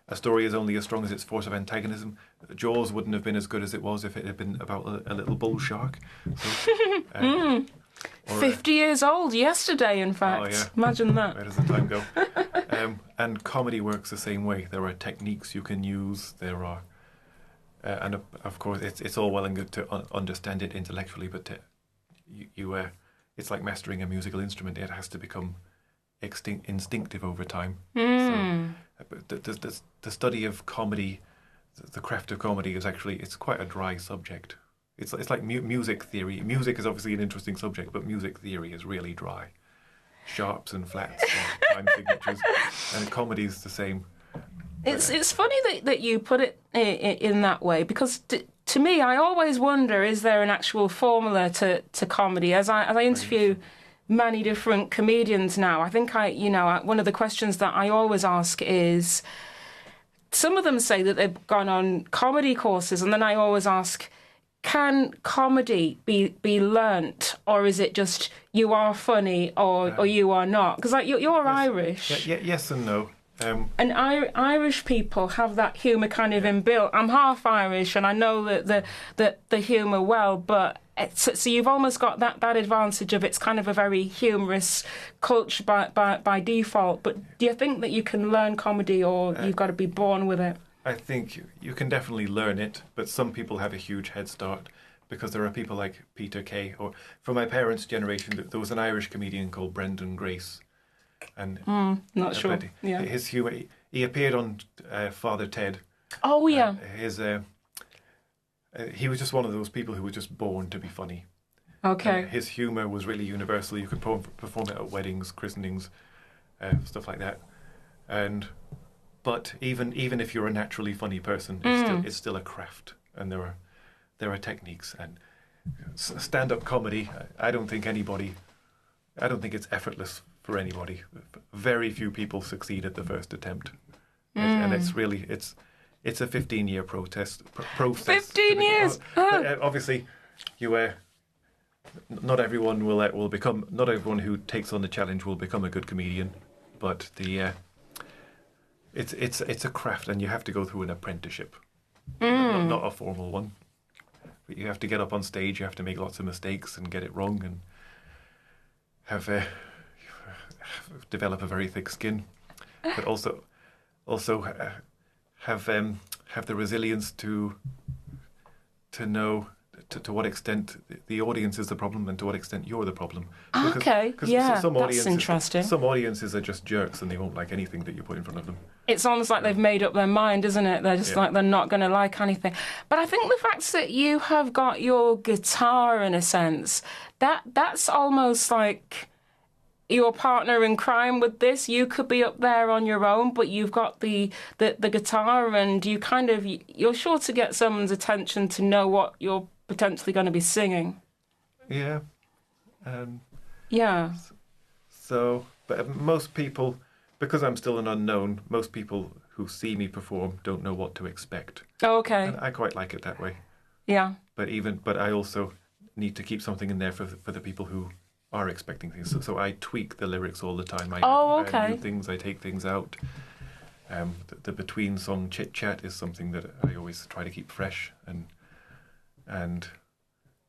A story is only as strong as its force of antagonism. Jaws wouldn't have been as good as it was if it had been about a little bull shark. So, 50 years old yesterday, in fact. Oh, yeah. Imagine that. Where does the time go? And comedy works the same way. There are techniques you can use. There are, and of course, it's all well and good to understand it intellectually, but it's like mastering a musical instrument. It has to become instinctive over time. So, the study of comedy, the craft of comedy, it's quite a dry subject. It's like music theory. Music is obviously an interesting subject, but music theory is really dry. Sharps and flats, and time signatures, and comedy is the same. It's funny that you put it in that way, because to me, I always wonder, is there an actual formula to comedy? As I interview many different comedians now, I think one of the questions that I always ask is, some of them say that they've gone on comedy courses, and then I always ask, can comedy be learnt, or is it just you are funny or you are not? Because like you're yes. Irish. Yes and no. And Irish people have that humour kind of inbuilt. I'm half Irish, and I know that the humour well, but so you've almost got that advantage of it's kind of a very humorous culture by default. But do you think that you can learn comedy, or you've got to be born with it? I think you can definitely learn it, but some people have a huge head start, because there are people like Peter Kay, or from my parents' generation, there was an Irish comedian called Brendan Grace. And not sure. Yeah. His humour, he appeared on Father Ted. Oh yeah. He was just one of those people who was just born to be funny. Okay. His humour was really universal. You could perform it at weddings, christenings, stuff like that. But even if you're a naturally funny person, it's still a craft, and there are techniques. And stand-up comedy, I don't think it's effortless for anybody. Very few people succeed at the first attempt, and it's a 15-year process. 15 years. Obviously, not everyone who takes on the challenge will become a good comedian, but it's a craft, and you have to go through an apprenticeship, not a formal one. But you have to get up on stage, you have to make lots of mistakes and get it wrong, and develop a very thick skin, but also have the resilience to know to what extent the audience is the problem and to what extent you're the problem. That's interesting. Some audiences are just jerks and they won't like anything that you put in front of them. It's almost like they've made up their mind, isn't it? They're just like, they're not going to like anything. But I think the fact that you have got your guitar, in a sense, that's almost like your partner in crime with this. You could be up there on your own, but you've got the guitar, and you're sure to get someone's attention to know what you're potentially going to be singing. Yeah. Yeah. So, but most people, because I'm still an unknown, most people who see me perform don't know what to expect. Oh, okay. And I quite like it that way. Yeah. But I also need to keep something in there for the people who are expecting things. So I tweak the lyrics all the time. I add new things, I take things out. The between song chit chat is something that I always try to keep fresh and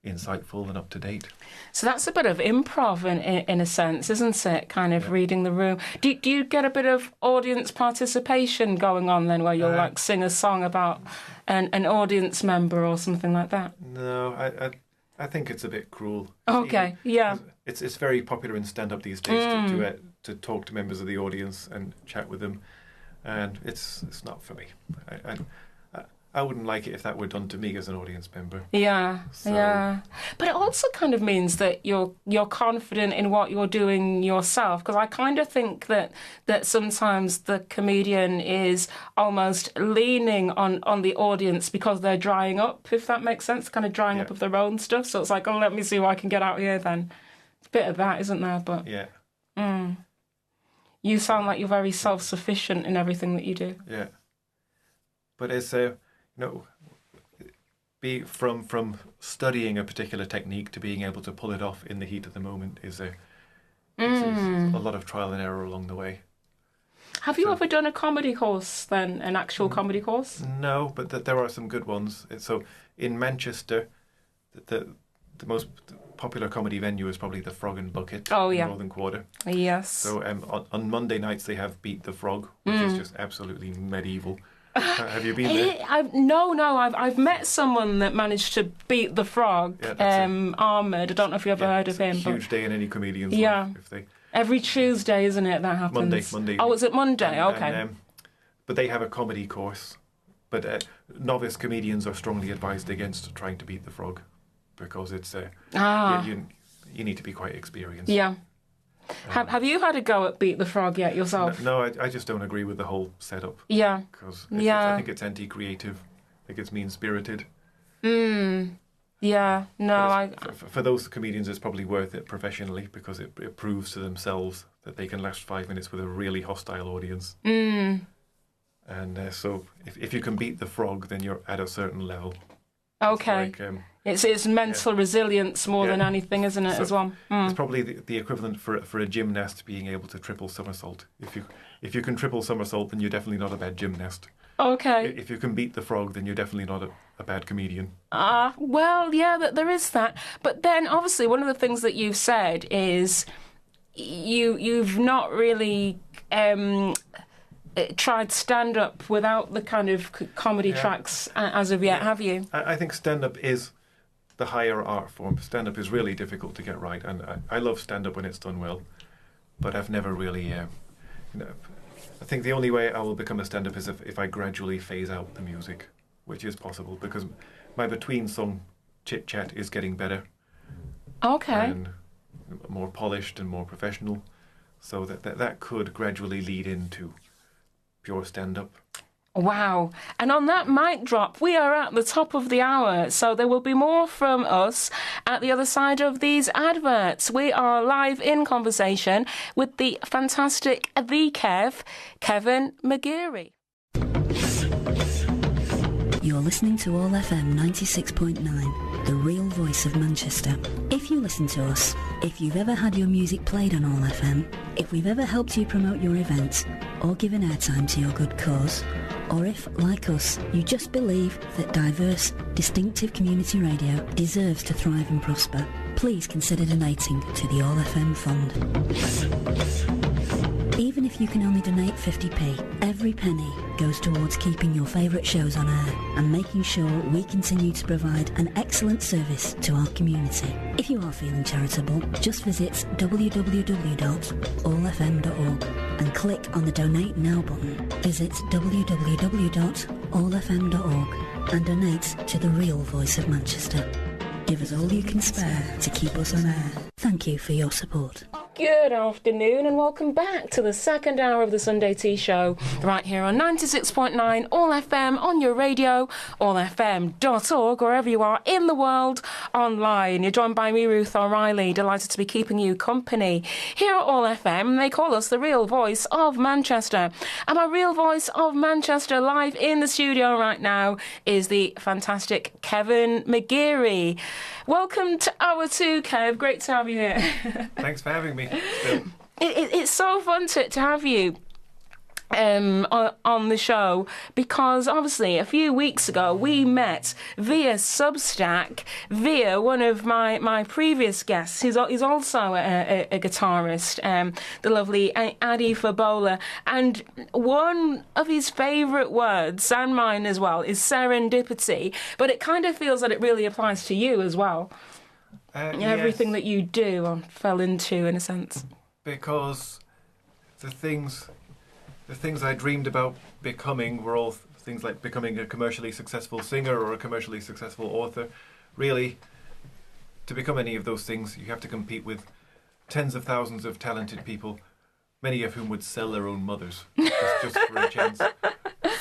insightful and up to date. So that's a bit of improv in a sense, isn't it? Kind of reading the room. Do you get a bit of audience participation going on then, where you'll like sing a song about an audience member or something like that? No, I think it's a bit cruel. Okay, yeah. It's very popular in stand-up these days to talk to members of the audience and chat with them, and it's not for me. I wouldn't like it if that were done to me as an audience member. Yeah, yeah. But it also kind of means that you're confident in what you're doing yourself, because I kind of think that sometimes the comedian is almost leaning on the audience because they're drying up, if that makes sense, kind of drying up of their own stuff. So it's like, oh, let me see what I can get out here then. It's a bit of that, isn't there? But yeah. You sound like you're very self-sufficient in everything that you do. Yeah. But it's from studying a particular technique to being able to pull it off in the heat of the moment is a lot of trial and error along the way. Have you ever done a comedy course then, an actual comedy course? No, but there are some good ones. So in Manchester, the most popular comedy venue is probably the Frog and Bucket in Northern Quarter. Yes. So on Monday nights they have Beat the Frog, which is just absolutely medieval. Have you been there? No. I've met someone that managed to beat the Frog. Yeah, Ahmed. I don't know if you ever heard of him. It's a huge day in any comedian's life. Every Tuesday, isn't it? That happens. Monday. Oh, is it Monday? Okay. But they have a comedy course. But novice comedians are strongly advised against trying to beat the Frog, because it's you need to be quite experienced. Yeah. Have you had a go at Beat the Frog yet yourself? No, I just don't agree with the whole setup. Yeah. Because I think it's anti-creative. I think it's mean-spirited. Yeah, no, For those comedians, it's probably worth it professionally, because it proves to themselves that they can last 5 minutes with a really hostile audience. And so if you can beat the Frog, then you're at a certain level. Okay. It's mental resilience more than anything, isn't it, as well? It's probably the equivalent for a gymnast being able to triple somersault. If you can triple somersault, then you're definitely not a bad gymnast. Okay. If you can beat the Frog, then you're definitely not a bad comedian. Well, yeah, there is that. But then, obviously, one of the things that you've said is you've not really tried stand-up without the kind of comedy tracks as of yet, have you? I think stand-up is the higher art form. Stand-up is really difficult to get right, and I love stand-up when it's done well, but I've never really... I think the only way I will become a stand-up is if I gradually phase out the music, which is possible, because my between-song chit-chat is getting better. Okay. And more polished and more professional, so that could gradually lead into pure stand-up. Wow. And on that mic drop, we are at the top of the hour, so there will be more from us at the other side of these adverts. We are live in conversation with the fantastic Kevin McGeary. You're listening to ALLFM 96.9, the real voice of Manchester. If you listen to us, if you've ever had your music played on ALLFM, if we've ever helped you promote your event, or given airtime to your good cause, or if, like us, you just believe that diverse, distinctive community radio deserves to thrive and prosper, please consider donating to the ALLFM Fund. Even if you can only donate 50p, every penny goes towards keeping your favourite shows on air and making sure we continue to provide an excellent service to our community. If you are feeling charitable, just visit www.allfm.org and click on the Donate Now button. Visit www.allfm.org and donate to the real voice of Manchester. Give us all you can spare to keep us on air. Thank you for your support. Good afternoon and welcome back to the second hour of the Sunday Tea Show right here on 96.9 All FM on your radio, allfm.org, wherever you are in the world, online. You're joined by me, Ruth O'Reilly, delighted to be keeping you company. Here at All FM, they call us the real voice of Manchester. And my real voice of Manchester live in the studio right now is the fantastic Kevin McGeary. Welcome to Hour 2, Kev. Great to have you here. Thanks for having me. It's so fun to have you on the show, because obviously a few weeks ago we met via Substack, via one of my previous guests, who's also a guitarist, the lovely Adi Fabola, and one of his favourite words, and mine as well, is serendipity, but it kind of feels that it really applies to you as well. Everything that you do or fell into, in a sense. Because the things I dreamed about becoming were all things like becoming a commercially successful singer or a commercially successful author. Really, to become any of those things, you have to compete with tens of thousands of talented people, many of whom would sell their own mothers just for a chance.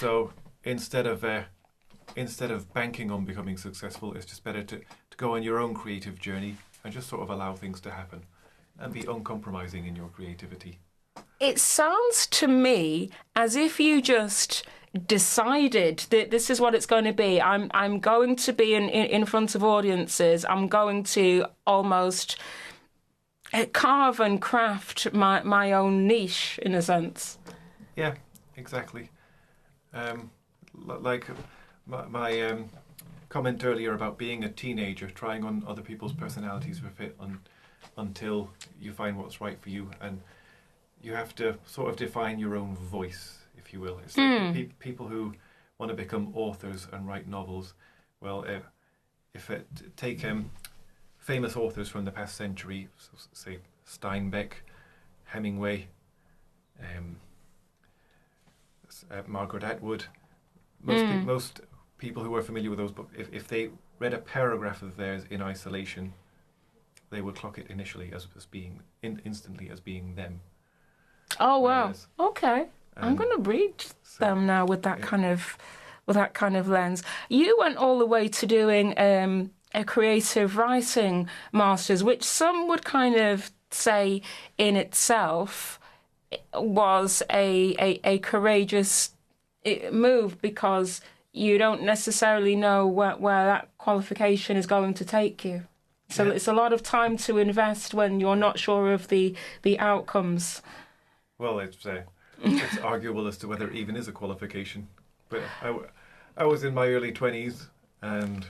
So instead of banking on becoming successful, it's just better to go on your own creative journey and just sort of allow things to happen and be uncompromising in your creativity. It sounds to me as if you just decided that this is what it's going to be. I'm going to be in front of audiences. I'm going to almost carve and craft my own niche, in a sense. Yeah, exactly. Like my comment earlier about being a teenager, trying on other people's personalities for fit until you find what's right for you, and you have to sort of define your own voice, if you will. It's like people who want to become authors and write novels. Well, take famous authors from the past century, say Steinbeck, Hemingway, Margaret Atwood. Most people who are familiar with those books, if they read a paragraph of theirs in isolation, they would clock it initially as being instantly as being them. Oh wow! Okay, I'm going to read them now with that kind of lens. You went all the way to doing a creative writing masters, which some would kind of say in itself was a courageous move, because you don't necessarily know where that qualification is going to take you. So it's a lot of time to invest when you're not sure of the outcomes. Well, it's arguable as to whether it even is a qualification. But I was in my early 20s, and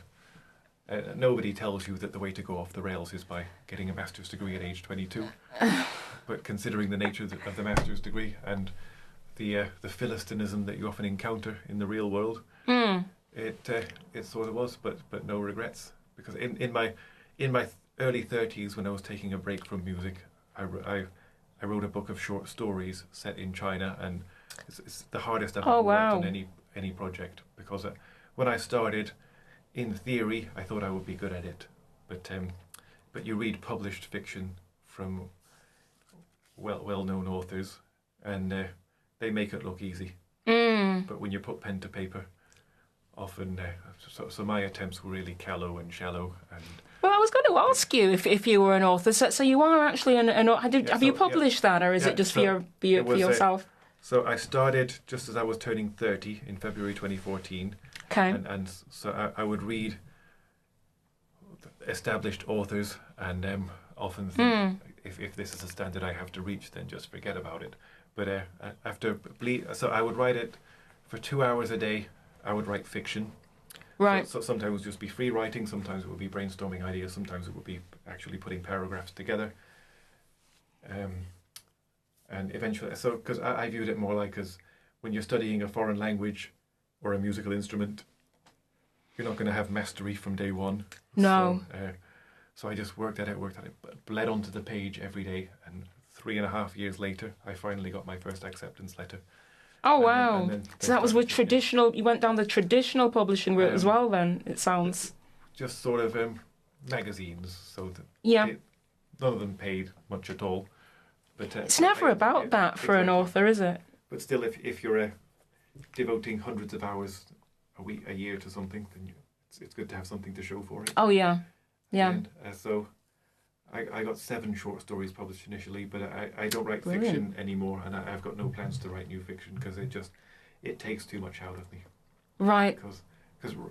nobody tells you that the way to go off the rails is by getting a master's degree at age 22. But considering the nature of the master's degree and the philistinism that you often encounter in the real world, it sort of was, but no regrets. Because in my early 30s, when I was taking a break from music, I wrote a book of short stories set in China, and it's the hardest I've ever worked on any project, because when I started, in theory, I thought I would be good at it, but you read published fiction from well-known authors, and they make it look easy. But when you put pen to paper, often so my attempts were really callow and shallow. And well, I was going to ask you if you were an author. So you are actually an author. Have you published that, or is it just for yourself? So I started just as I was turning 30 in February 2014. Okay. And so I would read established authors, and often think, if this is a standard I have to reach, then just forget about it. But so I would write it for 2 hours a day. I would write fiction. Right. So sometimes it would just be free writing, sometimes it would be brainstorming ideas, sometimes it would be actually putting paragraphs together. And eventually, so because I viewed it more like as when you're studying a foreign language or a musical instrument, you're not going to have mastery from day one. No. So I just worked at it, bled onto the page every day, and 3.5 years later, I finally got my first acceptance letter. Oh, wow. So that was with traditional, you went down the traditional publishing route as well then, it sounds. Just sort of magazines, so that yeah. None of them paid much at all. But It's never about that for an author, is it? But still, if you're devoting hundreds of hours a year to something, then it's good to have something to show for it. Oh, yeah. Yeah. And, so I got 7 short stories published initially, but I don't write Brilliant. fiction anymore, and I've got no plans to write new fiction because it takes too much out of me. Right. Because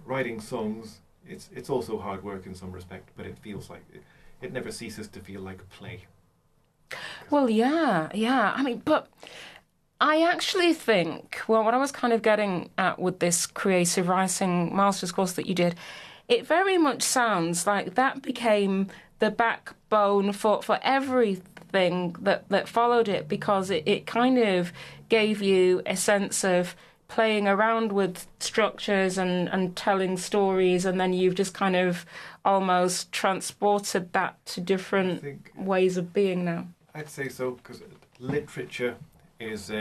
writing songs, it's also hard work in some respect, but it feels like it never ceases to feel like a play. Well, yeah. I mean, but I actually think, well, what I was kind of getting at with this creative writing master's course that you did, it very much sounds like that became the backbone for everything that followed it, because it kind of gave you a sense of playing around with structures and telling stories, and then you've just kind of almost transported that to different ways of being now. I'd say so, because literature is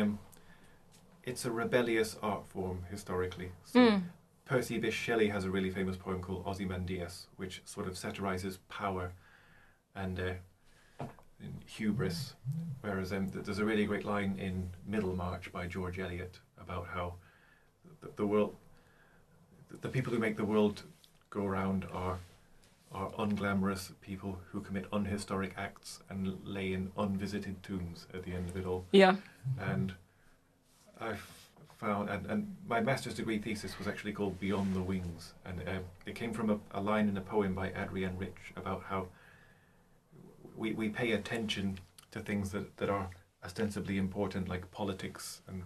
it's a rebellious art form historically. So Percy Bysshe Shelley has a really famous poem called Ozymandias, which sort of satirizes power and hubris, whereas there's a really great line in Middlemarch by George Eliot about how the world, the people who make the world go round are unglamorous people who commit unhistoric acts and lay in unvisited tombs at the end of it all. Yeah. And I've found, and my master's degree thesis was actually called Beyond the Wings, and it came from a line in a poem by Adrienne Rich about how we pay attention to things that are ostensibly important, like politics and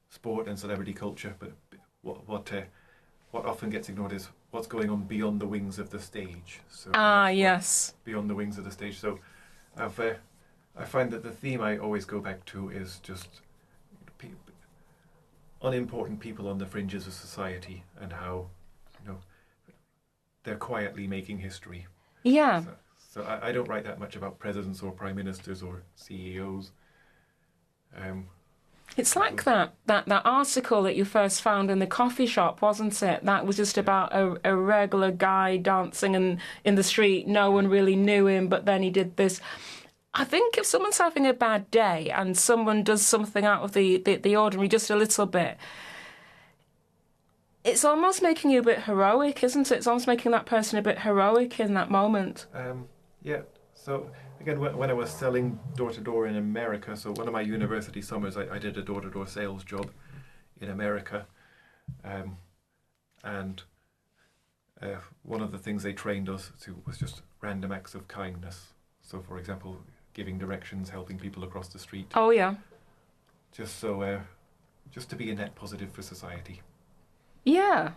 sport and celebrity culture, but what often gets ignored is what's going on beyond the wings of the stage. So Yes. beyond the wings of the stage. So I find that the theme I always go back to is just unimportant people on the fringes of society, and how they're quietly making history. Yeah. So I don't write that much about presidents or prime ministers or CEOs. It's like that article that you first found in the coffee shop, wasn't it? That was just about a regular guy dancing in the street. No one really knew him, but then he did this. I think if someone's having a bad day and someone does something out of the ordinary just a little bit, it's almost making you a bit heroic, isn't it? It's almost making that person a bit heroic in that moment. Yeah. So again, when I was selling door-to-door in America, so one of my university summers, I did a door-to-door sales job in America. And one of the things they trained us to was just random acts of kindness. So, for example, giving directions, helping people across the street. Oh, yeah. Just to be a net positive for society. Yeah.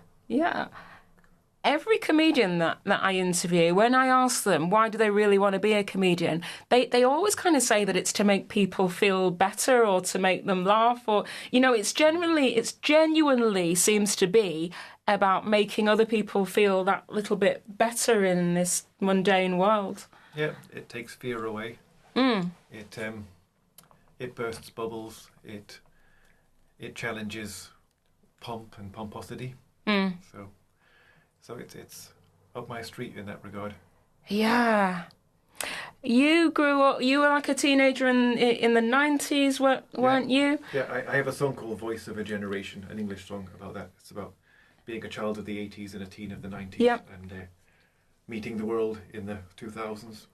Every comedian that I interview, when I ask them why do they really want to be a comedian, they always kind of say that it's to make people feel better or to make them laugh, or it's genuinely seems to be about making other people feel that little bit better in this mundane world. Yeah, it takes fear away. It bursts bubbles. It challenges pomp and pomposity. So it's up my street in that regard. Yeah. You grew up, you were like a teenager in the 90s, weren't you? Yeah, I have a song called Voice of a Generation, an English song about that. It's about being a child of the 80s and a teen of the 90s. Yep. And meeting the world in the 2000s.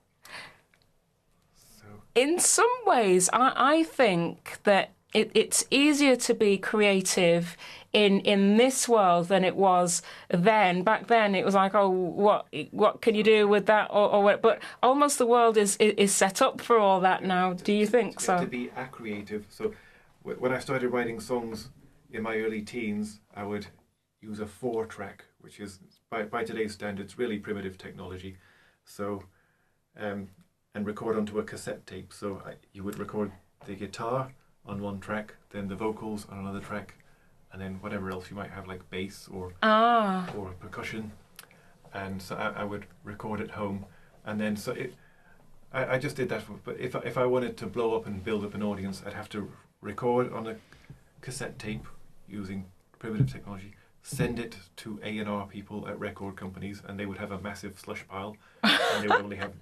So. In some ways, I think that it's easier to be creative in this world than it was then. Back then, it was like, oh, what can you do with that? Or what? But almost the world is set up for all that now. Do you think so? To be a creative. So when I started writing songs in my early teens, I would use a 4-track, which is, by today's standards, really primitive technology. So, and record onto a cassette tape. So you would record the guitar on one track, then the vocals on another track, and then whatever else you might have, like bass or percussion. And so I would record at home, and then I just did that. But if I wanted to blow up and build up an audience, I'd have to record on a cassette tape using primitive technology, send it to A&R people at record companies, and they would have a massive slush pile, and they would only have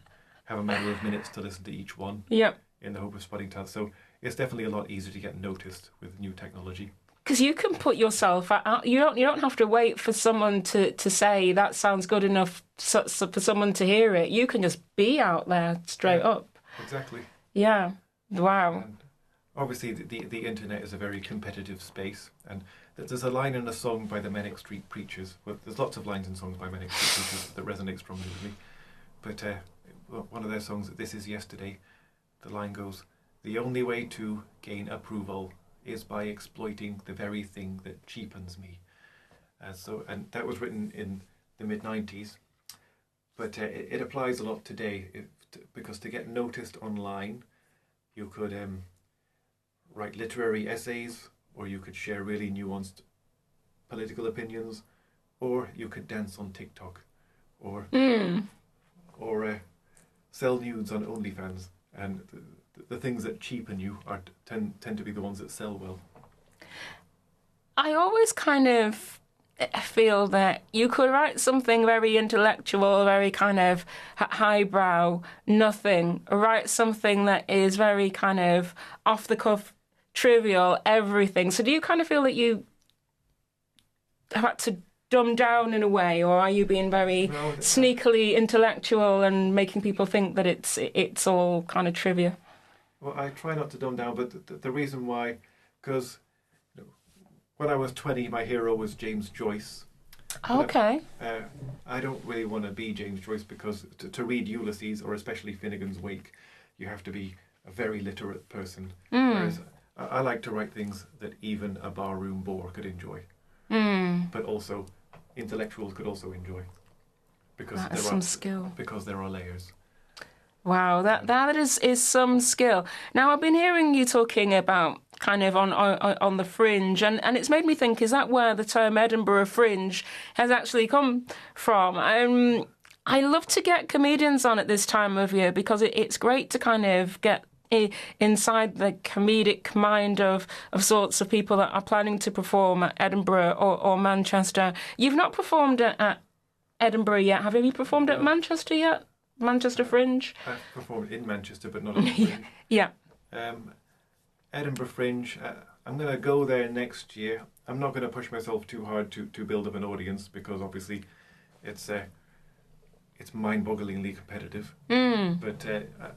a matter of minutes to listen to each one. Yep. in the hope of spotting talent. So it's definitely a lot easier to get noticed with new technology. Because you can put yourself out. You don't have to wait for someone to say that sounds good enough so for someone to hear it. You can just be out there straight up. Exactly. Yeah. Wow. And obviously, the internet is a very competitive space, and there's a line in a song by the Manic Street Preachers. Well, there's lots of lines in songs by Manic Street Preachers that resonate strongly with me. But one of their songs, "This Is Yesterday," the line goes, "The only way to gain approval is by exploiting the very thing that cheapens me." And that was written in the mid-90s, but it applies a lot today, because to get noticed online, you could write literary essays, or you could share really nuanced political opinions, or you could dance on TikTok, or sell nudes on OnlyFans, and the things that cheapen you tend to be the ones that sell well. I always kind of feel that you could write something very intellectual, very kind of highbrow, nothing, write something that is very kind of off the cuff, trivial, everything. So do you kind of feel that you had to dumb down in a way, or are you being very sneakily intellectual and making people think that it's all kind of trivia? Well, I try not to dumb down, but the reason why, because when I was 20, my hero was James Joyce. Okay. I don't really want to be James Joyce, because to read Ulysses, or especially Finnegan's Wake, you have to be a very literate person. Whereas I like to write things that even a barroom bore could enjoy. But also intellectuals could also enjoy. Because that is some skill. Because there are layers. Wow, that is some skill. Now, I've been hearing you talking about kind of on the fringe, and it's made me think, is that where the term Edinburgh Fringe has actually come from? I love to get comedians on at this time of year, because it's great to kind of get inside the comedic mind of sorts of people that are planning to perform at Edinburgh or Manchester. You've not performed at Edinburgh yet, have you? Have you performed at Manchester yet? Manchester Fringe? I've performed in Manchester, but not on the Fringe. Yeah. Edinburgh Fringe, I'm going to go there next year. I'm not going to push myself too hard to build up an audience, because obviously it's mind-bogglingly competitive. But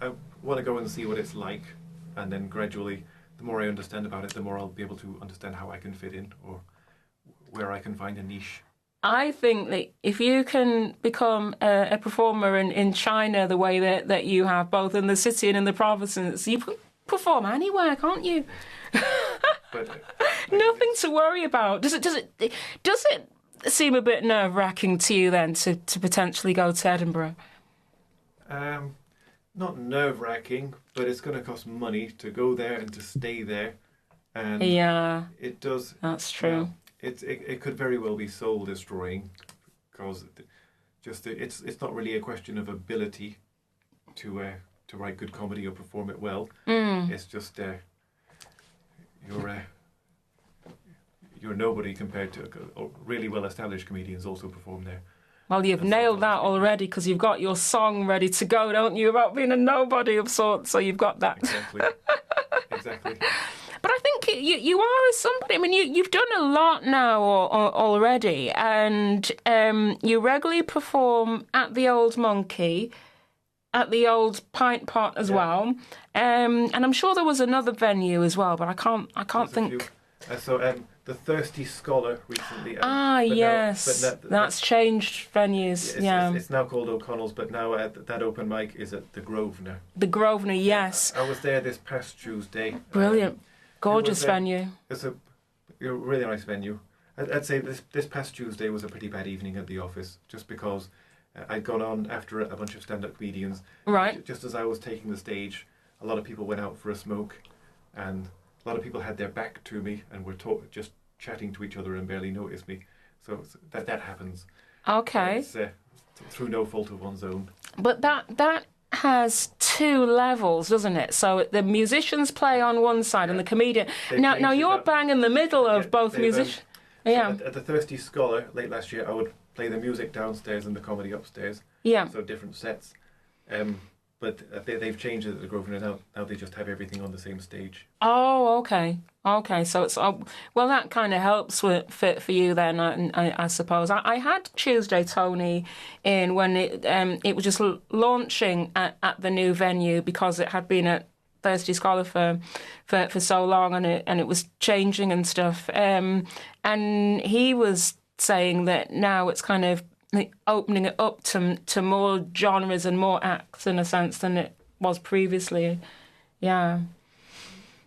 I want to go and see what it's like, and then gradually, the more I understand about it, the more I'll be able to understand how I can fit in, or where I can find a niche. I think that if you can become a performer in China the way that you have, both in the city and in the provinces, you can perform anywhere, can't you? But nothing to worry about. Does it seem a bit nerve-wracking to you then to potentially go to Edinburgh? Not nerve-wracking, but it's going to cost money to go there and to stay there. And yeah, it does. That's true. It could very well be soul destroying, because it's not really a question of ability to write good comedy or perform it well. It's just you're nobody compared to really well established comedians also perform there. Well, you've nailed that already, because you've got your song ready to go, don't you, about being a nobody of sorts, so you've got that. Exactly. But I think you are somebody. I mean, you've done a lot now already, and you regularly perform at the Old Monkey, at the Old Pint Pot as well, and I'm sure there was another venue as well, but I can't think. The Thirsty Scholar recently. Yes, that's changed venues. It's now called O'Connell's, but now that open mic is at the Grosvenor. The Grosvenor, yes. I was there this past Tuesday. Brilliant. Gorgeous venue. It's a really nice venue. I'd say this past Tuesday was a pretty bad evening at the office, just because I'd gone on after a bunch of stand-up comedians. Right. Just as I was taking the stage, a lot of people went out for a smoke, and a lot of people had their back to me and were just chatting to each other and barely noticed me. So that happens. Okay. It's through no fault of one's own. But that has two levels, doesn't it? So the musicians play on one side and the comedian. Now you're bang in the middle of both musicians. At the Thirsty Scholar late last year, I would play the music downstairs and the comedy upstairs. Yeah. So different sets. but they've changed it at the Grosvenor, and now they just have everything on the same stage. Oh, okay. Okay, so it's well, that kind of helps for you then, I suppose. I had Tuesday Tony in when it was just launching at the new venue because it had been at Thursday Scholar for so long, and it was changing and stuff. And he was saying that now it's kind of opening it up to more genres and more acts in a sense than it was previously. Yeah.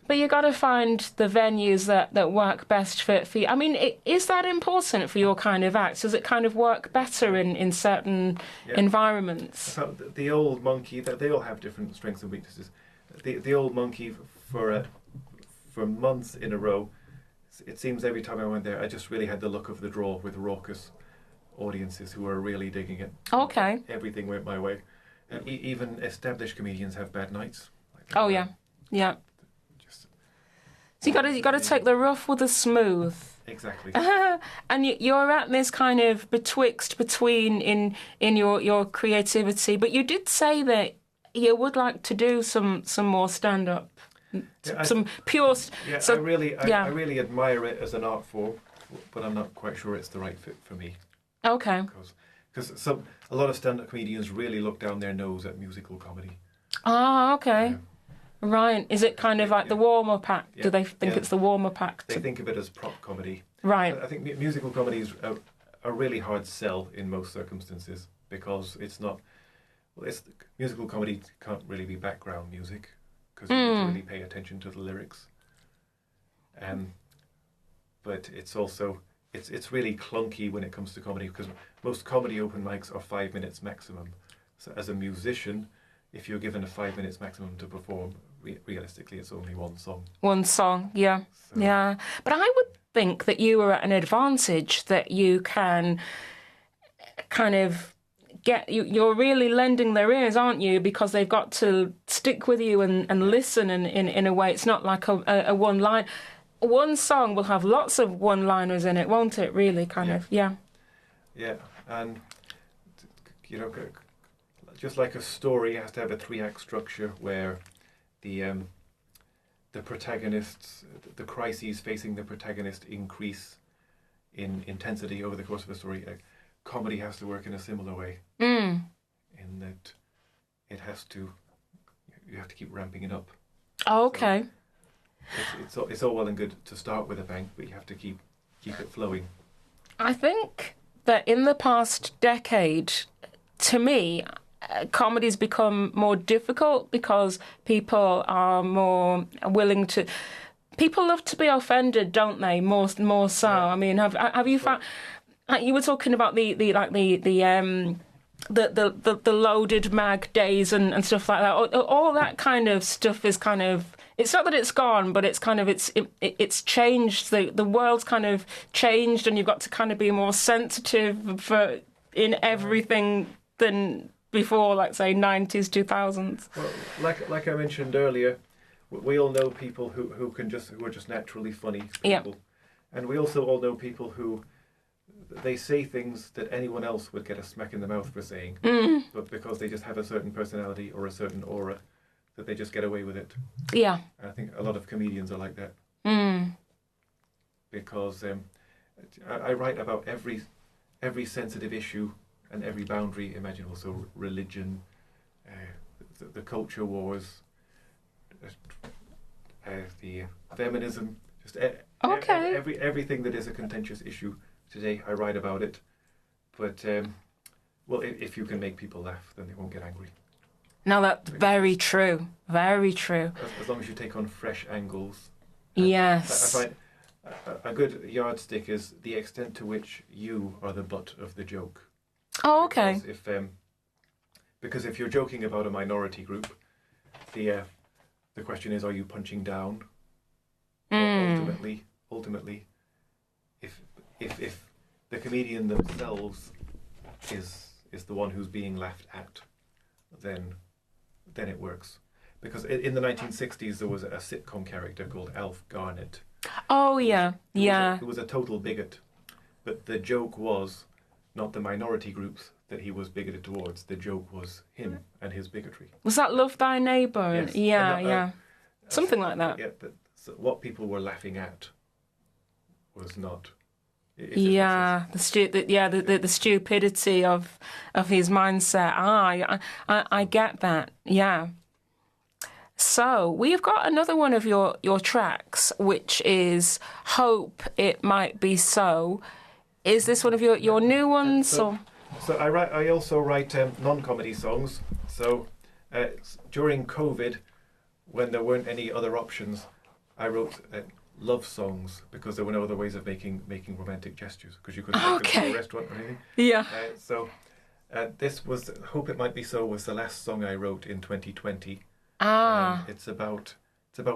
But you got to find the venues that work best for you. I mean, is that important for your kind of acts? Does it kind of work better in certain environments? So the Old Monkey, they all have different strengths and weaknesses. The Old Monkey, for months in a row, it seems every time I went there, I just really had the luck of the draw with raucous audiences who were really digging it. Okay. Everything went my way. Even established comedians have bad nights. Oh yeah. So you got to take the rough with the smooth. Exactly. And you're at this kind of between in your creativity, but you did say that you would like to do some more stand up, some pure. Yeah, so, I really admire it as an art form, but I'm not quite sure it's the right fit for me. Okay. Because a lot of stand up comedians really look down their nose at musical comedy. Ah, okay. Yeah. Right. Is it kind of like the warm-up act? Yeah. Do they think it's the warm-up act? They think of it as prop comedy. Right. I think musical comedy is a really hard sell in most circumstances because it's not... Well, musical comedy can't really be background music because you need to really pay attention to the lyrics. But it's also... It's really clunky when it comes to comedy because most comedy open mics are 5 minutes maximum. So as a musician, if you're given a 5 minutes maximum to perform, realistically, it's only one song. One song, yeah. So. Yeah. But I would think that you are at an advantage that you can kind of you're really lending their ears, aren't you? Because they've got to stick with you and listen in a way. It's not like a one line. One song will have lots of one-liners in it, won't it, really, kind of? Yeah. Yeah, and, just like a story has to have a 3-act structure where the protagonists, the crises facing the protagonist increase in intensity over the course of a story. Comedy has to work in a similar way. In that you have to keep ramping it up. Oh, okay. So it's all well and good to start with a bang, but you have to keep it flowing. I think that in the past decade, to me, comedy's become more difficult because people are more willing to... People love to be offended, don't they? More so. Yeah. I mean, have you found... Like you were talking about the loaded mag days and stuff like that. All that kind of stuff is kind of... It's not that it's gone, but it's kind of it's changed. The world's kind of changed, and you've got to kind of be more sensitive in everything than before, like say 90s, 2000s. Well, like I mentioned earlier, we all know people who are just naturally funny people, and we also all know people who they say things that anyone else would get a smack in the mouth for saying, but because they just have a certain personality or a certain aura, that they just get away with it. Yeah. And I think a lot of comedians are like that. Because I write about every sensitive issue and every boundary imaginable. So religion, the culture wars, the feminism, just everything that is a contentious issue today, I write about it. But, if you can make people laugh, then they won't get angry. No, that's very true. Very true. As long as you take on fresh angles. Yes. I find a good yardstick is the extent to which you are the butt of the joke. Oh, okay. Because if you're joking about a minority group, the question is, are you punching down? Ultimately, if the comedian themselves is the one who's being laughed at, then it works. Because in the 1960s there was a sitcom character called Alf Garnett. Oh yeah, Who was a total bigot. But the joke was not the minority groups, that he was bigoted towards. The joke was him and his bigotry. Was that Love Thy Neighbour? Yes. Yeah. Something like that. Yeah, so what people were laughing at was not. The stupidity of his mindset. I get that. Yeah. So we've got another one of your tracks, which is "Hope It Might Be So." Is this one of your new ones? So I also write non-comedy songs. So during COVID, when there weren't any other options, I wrote love songs because there were no other ways of making romantic gestures because you couldn't take them to a restaurant or anything. Yeah. So this was "Hope It Might Be So" was the last song I wrote in 2020. It's about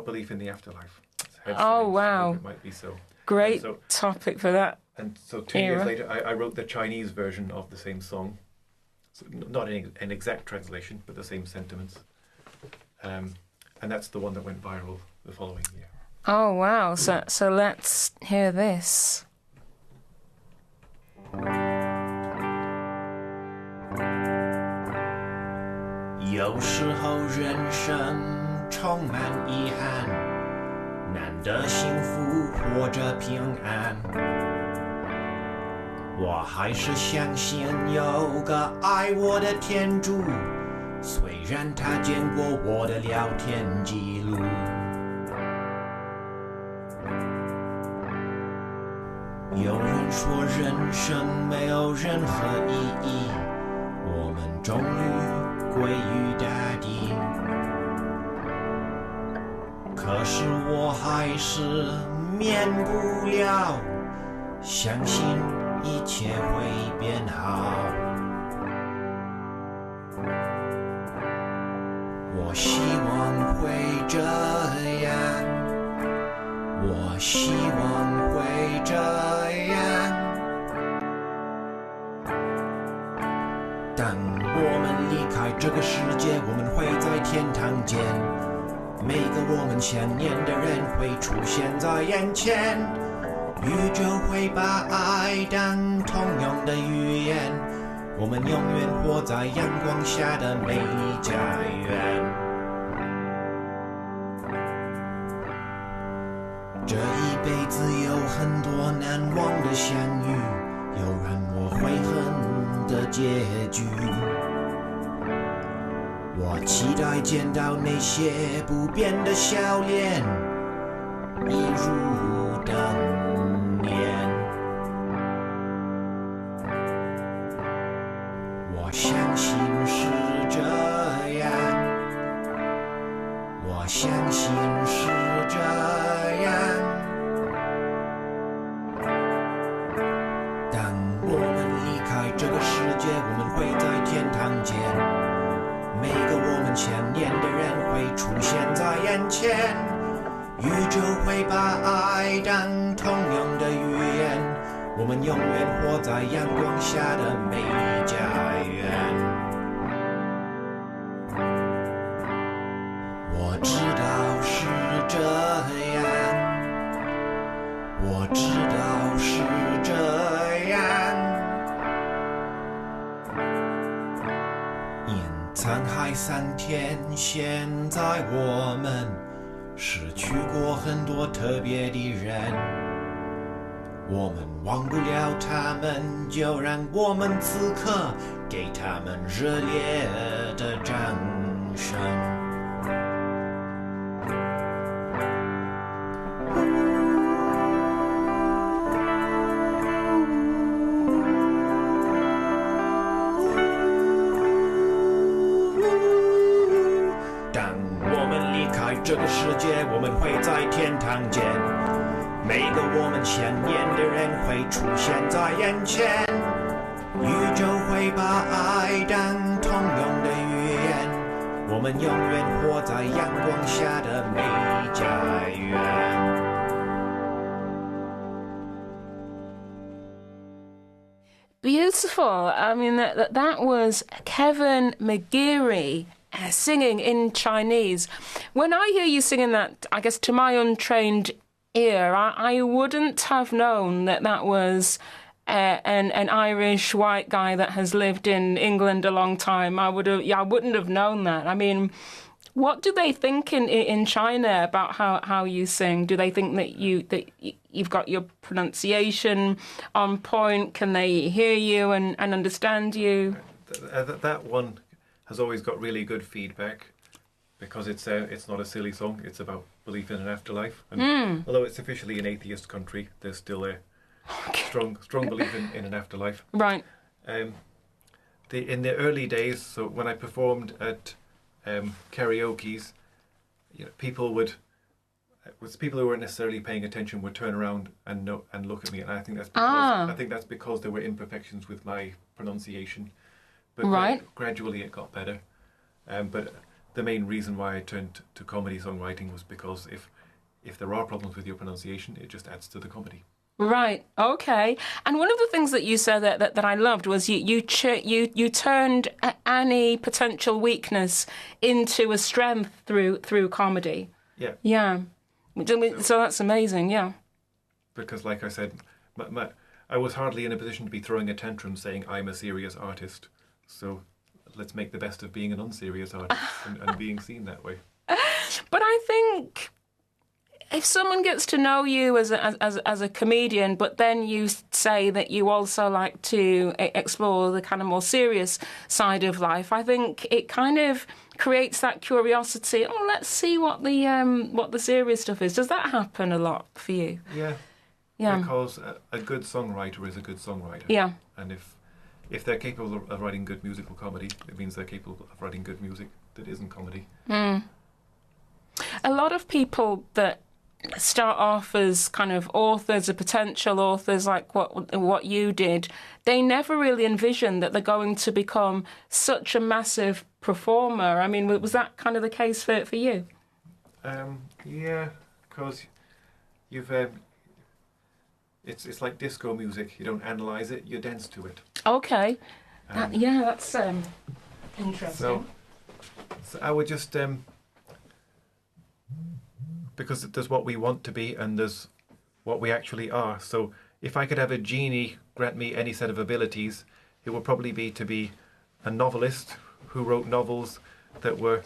belief in the afterlife. Oh wow! Hope It Might Be So. Great topic for that. And so 2 years later, I wrote the Chinese version of the same song. So not an exact translation, but the same sentiments. And that's the one that went viral the following year. Oh wow! So let's hear this. 有时候人生充满遗憾，难得幸福或者平安。我还是相信有个爱我的天主，虽然他见过我的聊天记录。有人说人生没有任何意义，我们终于归于大地，可是我还是免不了相信一切会变好。我希望会这样，我希望会这样。当我们离开这个世界，我们会在天堂见。每个我们想念的人会出现在眼前。宇宙会把爱当通用的语言，我们永远活在阳光下的美丽家园。这一辈子有很多难忘的相遇，有让我悔恨的结局。我期待见到那些不变的笑脸，一如当年。我相信是这样，我相信是这样。当我们离开这个世界，我们会在天堂见。每个我们想念的人会出现在眼前，宇宙会把爱当通用的语言，我们永远活在阳光下的美丽家园。我知道是这样，我知道是这样。沧海桑田，现在我们失去过很多特别的人，我们忘不了他们，就让我们此刻给他们热烈的掌声。这个世界我们会在天堂见，每个我们想念的人会出现在眼前，宇宙会把爱当通用的语言，我们永远活在阳光下的美丽家园。Beautiful. I mean, that was Kevin McGeary singing in Chinese. When I hear you singing that, I guess to my untrained ear, I wouldn't have known that was an Irish white guy that has lived in England a long time, I wouldn't have known that. I mean, what do they think in China about how you sing? Do they think that you've got your pronunciation on point? Can they hear you and understand you? That one has always got really good feedback because it's not a silly song. It's about belief in an afterlife. And although it's officially an atheist country, there's still a strong belief in an afterlife. Right. In the early days, so when I performed at karaoke's, people who weren't necessarily paying attention would turn around and look at me, and I think that's because there were imperfections with my pronunciation. But gradually it got better. But the main reason why I turned to comedy songwriting was because if there are problems with your pronunciation, it just adds to the comedy. Right. Okay. And one of the things that you said that I loved was you turned any potential weakness into a strength through comedy. Yeah. Yeah. So that's amazing. Yeah. Because, like I said, I was hardly in a position to be throwing a tantrum saying I'm a serious artist. So let's make the best of being an unserious artist and being seen that way. But I think if someone gets to know you as a comedian, but then you say that you also like to explore the kind of more serious side of life, I think it kind of creates that curiosity. Oh, let's see what the serious stuff is. Does that happen a lot for you? Yeah. Yeah. Because a good songwriter is a good songwriter. Yeah. And if they're capable of writing good musical comedy, it means they're capable of writing good music that isn't comedy. A lot of people that start off as kind of authors or potential authors like what you did, they never really envision that they're going to become such a massive performer. I mean, was that kind of the case for you? Yeah, because you've it's like disco music. You don't analyse it, you dance to it. Okay. That's interesting. So I would just because there's what we want to be and there's what we actually are. So if I could have a genie grant me any set of abilities, it would probably be to be a novelist who wrote novels that were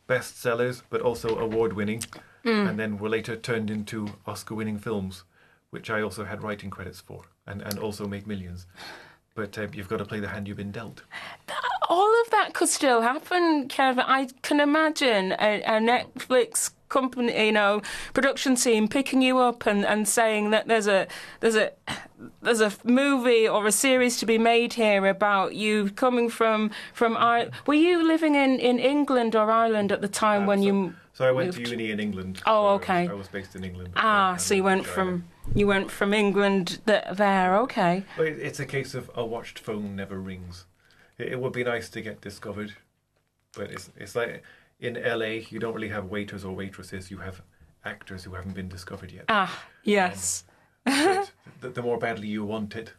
bestsellers but also award-winning, and then were later turned into Oscar-winning films, which I also had writing credits for, and also make millions. But you've got to play the hand you've been dealt. All of that could still happen, Kevin. I can imagine a Netflix company, production team picking you up and saying that there's a movie or a series to be made here about you coming from Ireland. Were you living in England or Ireland at the time when you? So I went to uni in England. Oh, okay. I was based in England. So you went from England there. Okay. But it's a case of a watched phone never rings. It would be nice to get discovered, but it's like in LA you don't really have waiters or waitresses. You have actors who haven't been discovered yet. Yes. But the more badly you want it,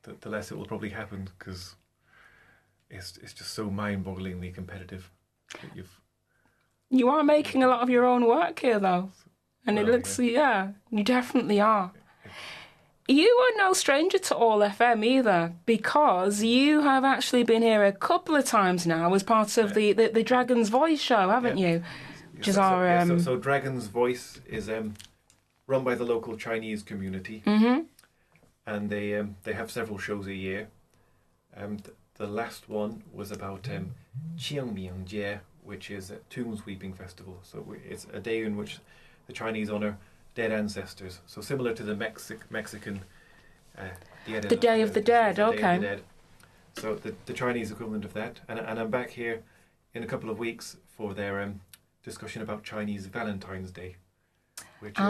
the less it will probably happen, because it's just so mind-bogglingly competitive. That you are making a lot of your own work here, though, and it looks you definitely are. You are no stranger to ALLFM either, because you have actually been here a couple of times now as part of the Dragon's Voice show, haven't you? Which is so Dragon's Voice is run by the local Chinese community, and they have several shows a year. The last one was about Qingmingjie, which is a tomb sweeping festival. So it's a day in which the Chinese honour dead ancestors. So similar to the Mexican the Day of the Dead. Okay. Day of the Dead. So the Chinese equivalent of that. And I'm back here in a couple of weeks for their discussion about Chinese Valentine's Day, which is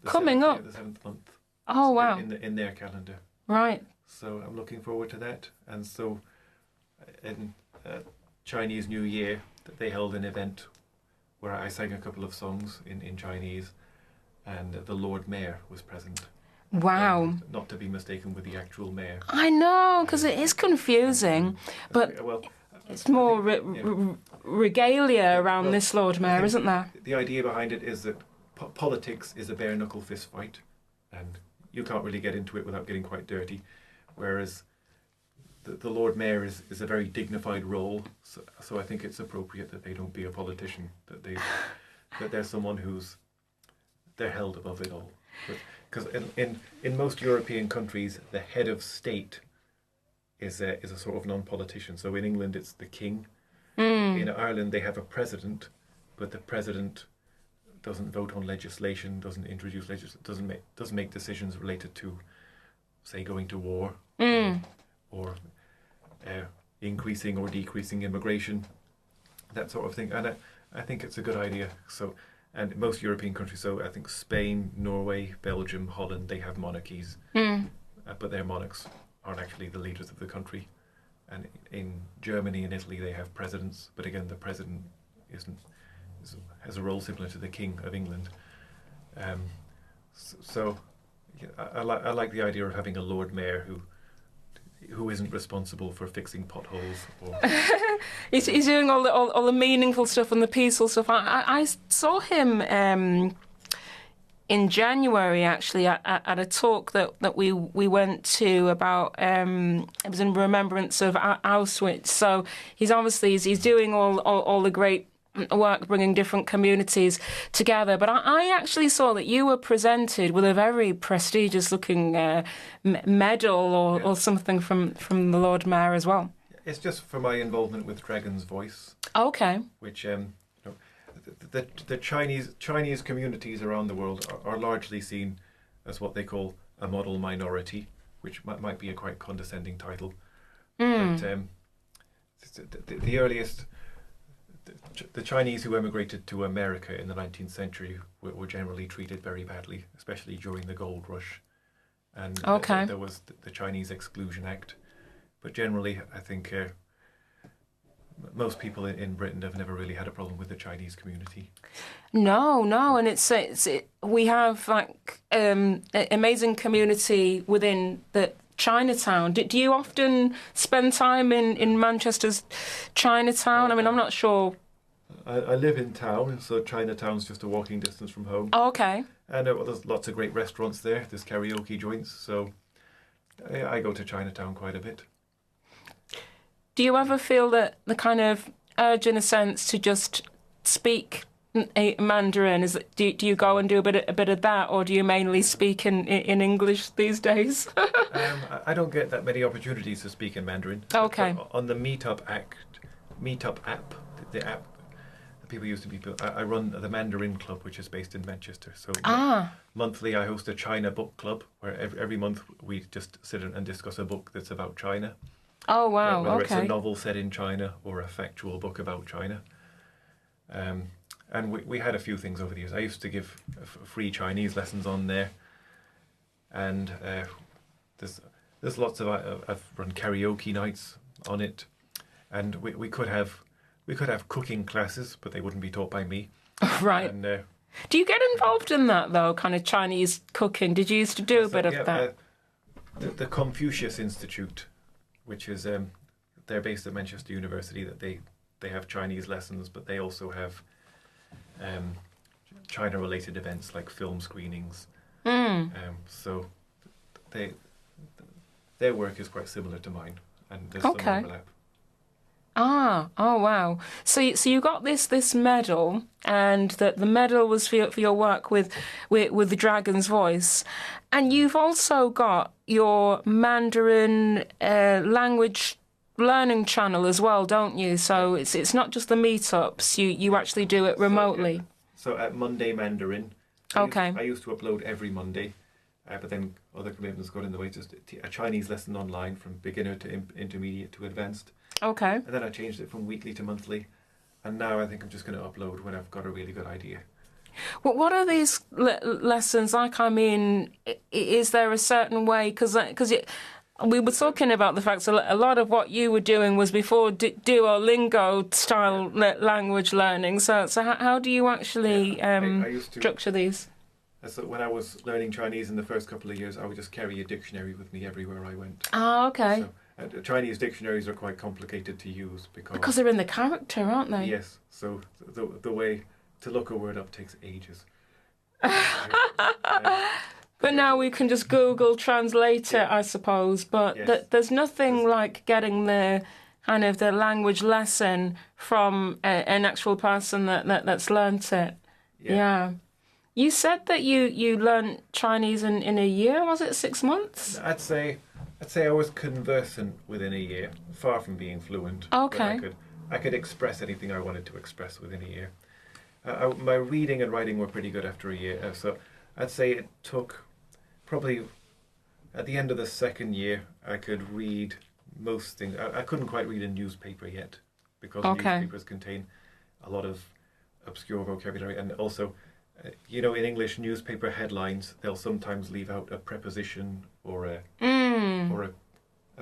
coming up the 7th month. Oh, wow. In their calendar. Right. So I'm looking forward to that. And so in Chinese New Year, they held an event where I sang a couple of songs in Chinese, and the Lord Mayor was present. Wow. Not to be mistaken with the actual mayor. I know, because it is confusing, but it's more regalia around this Lord Mayor, isn't there? The idea behind it is that politics is a bare-knuckle fist fight, and you can't really get into it without getting quite dirty. whereas the Lord Mayor is a very dignified role. So I think it's appropriate that they don't be a politician, that they're someone they're held above it all. Because in most European countries, the head of state is a sort of non-politician. So in England, it's the king. In Ireland, they have a president, but the president doesn't vote on legislation, doesn't introduce legislation, doesn't make decisions related to, say, going to war or increasing or decreasing immigration, that sort of thing. And I think it's a good idea. So, and most European countries, so I think Spain, Norway, Belgium, Holland, they have monarchies, but their monarchs aren't actually the leaders of the country. And in Germany and Italy, they have presidents, but again, the president has a role similar to the King of England. So I like the idea of having a Lord Mayor who isn't responsible for fixing potholes. Or he's doing all the meaningful stuff and the peaceful stuff. I saw him in January, actually, at a talk that we went to about, it was in remembrance of Auschwitz. So he's doing all the great work bringing different communities together. But I actually saw that you were presented with a very prestigious looking medal or something from the Lord Mayor as well. It's just for my involvement with Dragon's Voice. Okay. Which the Chinese communities around the world are largely seen as what they call a model minority, which might be a quite condescending title. But the earliest, the Chinese who emigrated to America in the 19th century were generally treated very badly, especially during the Gold Rush. And there was the Chinese Exclusion Act. But generally, I think most people in Britain have never really had a problem with the Chinese community. No, and we have like amazing community within the Chinatown. Do you often spend time in Manchester's Chinatown? I mean, I'm not sure. I live in town, so Chinatown's just a walking distance from home. Oh, okay. And there's lots of great restaurants there. There's karaoke joints, so I go to Chinatown quite a bit. Do you ever feel that the kind of urge, in a sense, to just speak Mandarin? Do you go and do a bit of that, or do you mainly speak in English these days? I don't get that many opportunities to speak in Mandarin. Okay. On the Meetup app, the app that people use to be. I run the Mandarin Club, which is based in Manchester. So monthly, I host a China book club where every month we just sit and discuss a book that's about China. Oh, wow, whether okay. it's a novel set in China or a factual book about China. And we had a few things over the years. I used to give free Chinese lessons on there. And there's lots of... I've run karaoke nights on it. And we could have cooking classes, but they wouldn't be taught by me. Right. And, do you get involved in that, though, kind of Chinese cooking? Did you used to do a bit of that? The Confucius Institute, which is they're based at Manchester University, that they have Chinese lessons, but they also have China-related events like film screenings. So their work is quite similar to mine, and there's some overlap. Oh wow! So you got this medal, and the medal was for your work with the Dragon's Voice, and you've also got your Mandarin language learning channel as well, don't you? So it's not just the meetups. You actually do it remotely. So at Monday Mandarin. I used to upload every Monday, but then other commitments got in the way. Just a Chinese lesson online from beginner to intermediate to advanced. Okay. And then I changed it from weekly to monthly, and now I think I'm just going to upload when I've got a really good idea. Well, what are these lessons like? I mean, is there a certain way? Because we were talking about the fact that a lot of what you were doing was before Duolingo-style language learning. So how do you actually I used to structure these? So when I was learning Chinese in the first couple of years, I would just carry a dictionary with me everywhere I went. Ah, okay. So, Chinese dictionaries are quite complicated to use because they're in the character, aren't they? Yes. So the way to look a word up takes ages. But now we can just Google translate it, I suppose. But Yes. there's nothing like getting the kind of the language lesson from an actual person that's learnt it. Yeah. You said that you learnt Chinese in a year. Was it 6 months? I'd say I was conversant within a year, far from being fluent. Okay. But I could express anything I wanted to express within a year. My reading and writing were pretty good after a year, so I'd say it took probably at the end of the second year I could read most things. I couldn't quite read a newspaper yet because newspapers contain a lot of obscure vocabulary, and also, in English newspaper headlines they'll sometimes leave out a preposition or a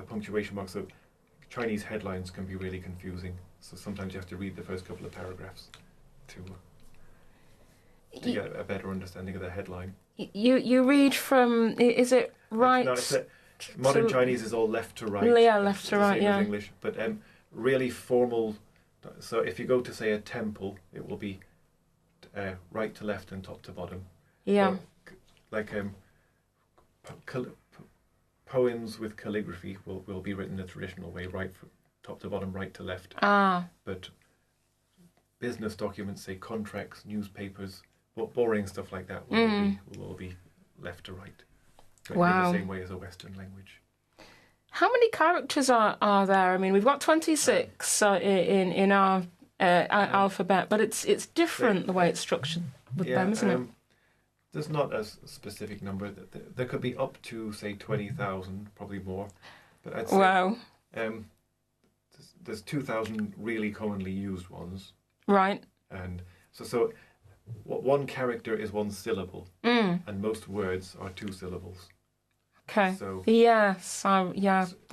punctuation mark. So Chinese headlines can be really confusing. So sometimes you have to read the first couple of paragraphs to get a better understanding of the headline. You read from, is it right? Modern Chinese is all left to right. Yeah, left to right, Same as English, but really formal. So if you go to say a temple, it will be right to left and top to bottom. Yeah. Or, like poems with calligraphy will be written the traditional way, right from top to bottom, right to left. But business documents, say contracts, newspapers, boring stuff like that will all be left to right. Wow. In the same way as a Western language. How many characters are there? I mean, we've got 26 in our alphabet, but it's different the way it's structured with them, isn't it? There's not a specific number. There could be up to, say, 20,000, probably more. But I'd say, wow. There's 2,000 really commonly used ones. Right. And so one character is one syllable, and most words are 2 syllables. Okay. So, yes, I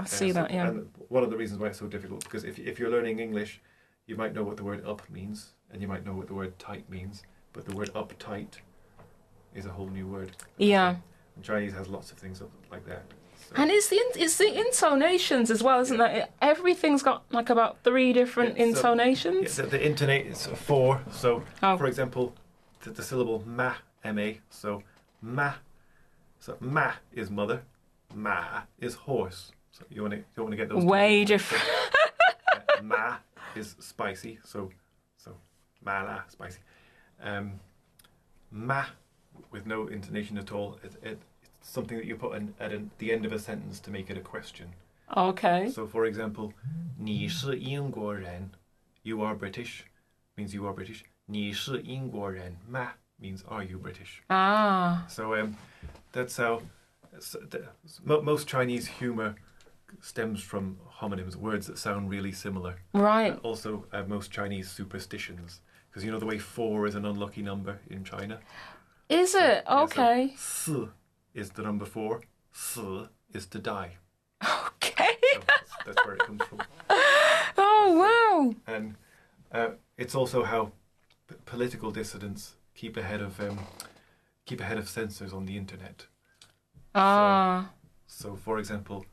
see that. Yeah. And one of the reasons why it's so difficult, because if you're learning English, you might know what the word up means, and you might know what the word tight means, but the word uptight is a whole new word. Yeah. And Chinese has lots of things like that. So. And it's the intonations as well, isn't it? Everything's got like about 3 different intonations. The intonate is 4. So, for example, the syllable ma, ma. So ma is mother, ma is horse. So you want to get those way different. Ma is spicy. So ma la spicy. Ma with no intonation at all. It's something that you put at the end of a sentence to make it a question. Okay. So, for example, 你是英国人, you are British, means you are British. 你是英国人吗 means are you British. So that's how most Chinese humour stems from homonyms, words that sound really similar. Right. Also, most Chinese superstitions, because you know the way 4 is an unlucky number in China. Is it? Okay. So, 4 is the number 4. 死 is to die. Okay. So that's where it comes from. Oh wow! And it's also how political dissidents keep ahead of censors on the internet. So for example,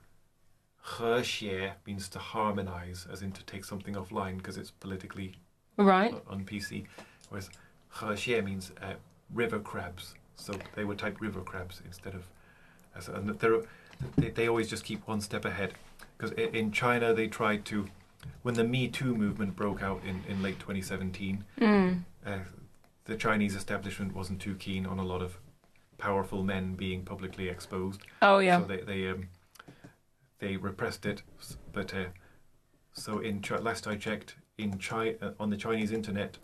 和谐 means to harmonize, as in to take something offline because it's politically on PC. Whereas 和谐 means river crabs. So they would type river crabs instead of, and they always just keep one step ahead. Because in China they tried to, when the Me Too movement broke out in late 2017, the Chinese establishment wasn't too keen on a lot of powerful men being publicly exposed. Oh yeah. So they repressed it. But so last I checked, on the Chinese internet,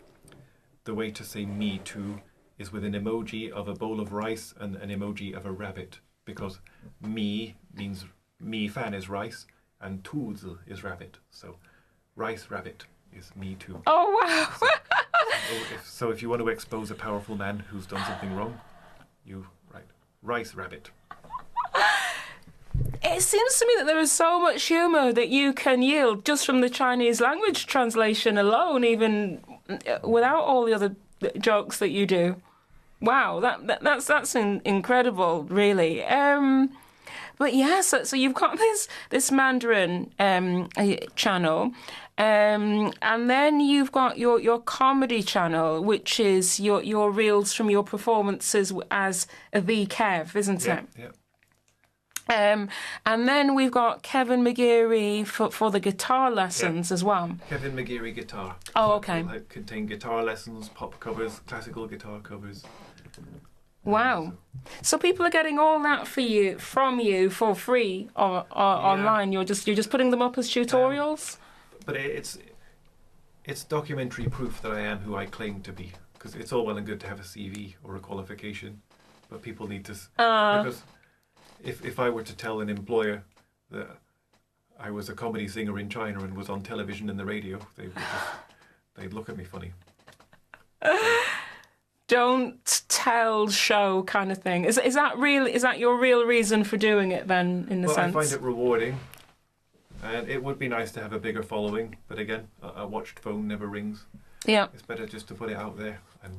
the way to say Me Too is with an emoji of a bowl of rice and an emoji of a rabbit, because me means me fan is rice and tuzi is rabbit. So rice rabbit is Me Too. Oh wow. So if you want to expose a powerful man who's done something wrong, you write rice rabbit. It seems to me that there is so much humour that you can yield just from the Chinese language translation alone, even without all the other jokes that you do. Wow, that's incredible, really. But yeah, so you've got this Mandarin channel, and then you've got your comedy channel, which is your reels from your performances as the Kev, isn't it? Yeah. And then we've got Kevin McGeary for the guitar lessons as well. Kevin McGeary Guitar. Oh, okay. It'll contain guitar lessons, pop covers, classical guitar covers. Wow. So people are getting all that from you for free online. You're just putting them up as tutorials? But it's documentary proof that I am who I claim to be. Because it's all well and good to have a CV or a qualification, but people need to... Because if I were to tell an employer that I was a comedy singer in China and was on television and the radio, they'd look at me funny. Don't tell show kind of thing. Is that your real reason for doing it then, in a sense? I find it rewarding, and it would be nice to have a bigger following, but again, a watched phone never rings. Yeah. It's better just to put it out there and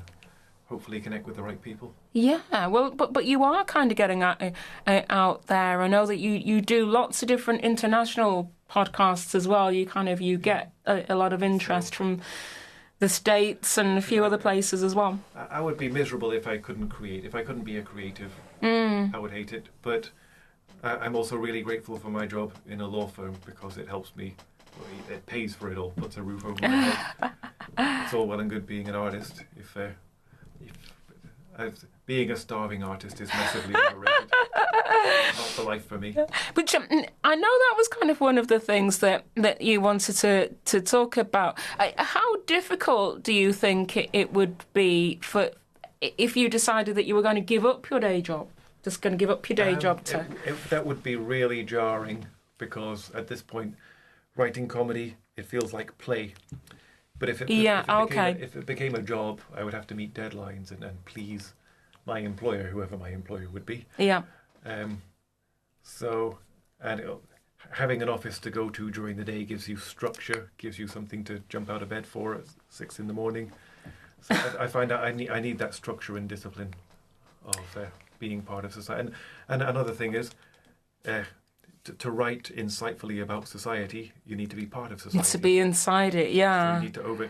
hopefully connect with the right people. Yeah, well, but you are kind of getting out there. I know that you do lots of different international podcasts as well. You get a lot of interest from the States and a few other places as well. I would be miserable if I couldn't create. If I couldn't be a creative, I would hate it. But I'm also really grateful for my job in a law firm because it helps me. It pays for it all, puts a roof over my head. It's all well and good being an artist. Being a starving artist is massively overrated. Not the life for me. Which I know that was kind of one of the things that you wanted to talk about. How difficult do you think it would be if you decided that you were going to give up your day job? Just going to give up your day job to... That would be really jarring because at this point, writing comedy, it feels like play. But if it became a job, I would have to meet deadlines and please my employer, whoever my employer would be. Yeah. Having an office to go to during the day gives you structure, gives you something to jump out of bed for at 6 a.m. So I find out I need that structure and discipline of being part of society. And another thing is, to write insightfully about society, you need to be part of society. To be inside it, yeah. So you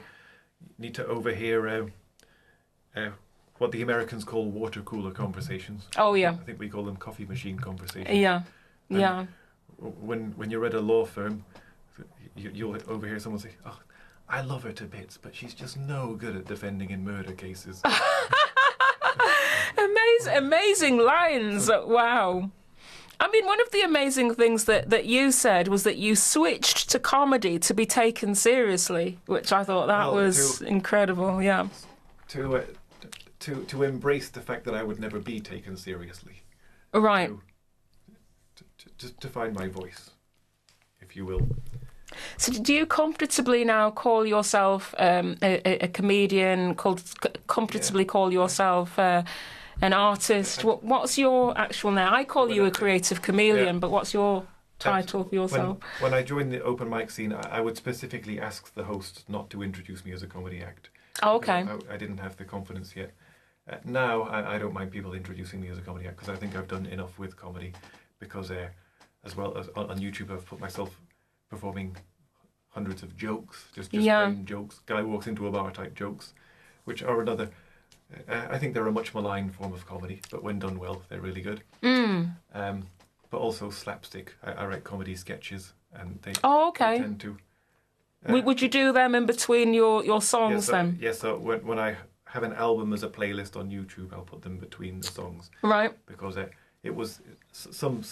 need to overhear what the Americans call water cooler conversations. Oh yeah. I think we call them coffee machine conversations. Yeah, and yeah. When you're at a law firm, you'll overhear someone say, "Oh, I love her to bits, but she's just no good at defending in murder cases." Amazing lines. Wow. I mean, one of the amazing things that you said was that you switched to comedy to be taken seriously, which I thought that was incredible. Yeah. To embrace the fact that I would never be taken seriously. Right. To find my voice, if you will. So do you comfortably now call yourself a comedian, comfortably call yourself an artist? What's your actual name? I call you a creative chameleon, but what's your title for yourself? When I joined the open mic scene, I would specifically ask the host not to introduce me as a comedy act. Oh, okay. I didn't have the confidence yet. Now I don't mind people introducing me as a comedy act because I think I've done enough with comedy because as well as on YouTube I've put myself performing hundreds of jokes, just plain jokes. Guy walks into a bar type jokes, which are another... I think they're a much maligned form of comedy, but when done well, they're really good. But also slapstick. I write comedy sketches, and they tend to... would you do them in between your songs then? Yes, so when I have an album as a playlist on YouTube, I'll put them between the songs. Right. Because it was... Some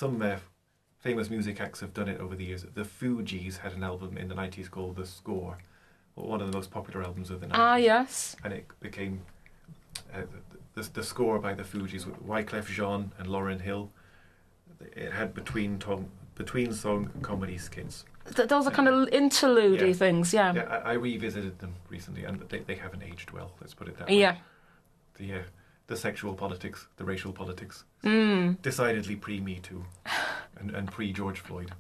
famous music acts have done it over the years. The Fugees had an album in the 90s called The Score, one of the most popular albums of the 90s. Ah, yes. And it became... the Score by the Fugees with Wyclef Jean and Lauryn Hill. It had between song comedy skits. Those are kind of interlude-y things, yeah. Yeah, I revisited them recently, and they haven't aged well. Let's put it that way. Yeah. The sexual politics, the racial politics, decidedly pre-Me Too, and pre-George Floyd.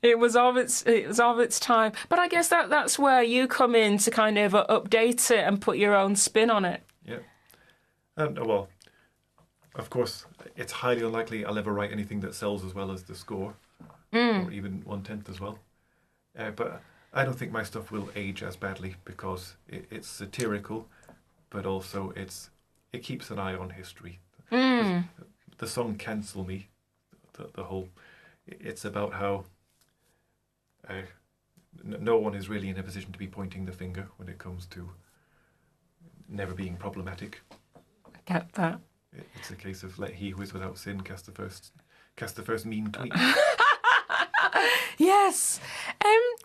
It was of its time, but I guess that's where you come in to kind of update it and put your own spin on it. Yeah, well, of course, it's highly unlikely I'll ever write anything that sells as well as the score, or even 1/10 as well. But I don't think my stuff will age as badly because it's satirical, but also it keeps an eye on history. The song "Cancel Me," the whole, it's about how no one is really in a position to be pointing the finger when it comes to never being problematic. I get that. It's a case of let he who is without sin cast the first mean tweet. Yes.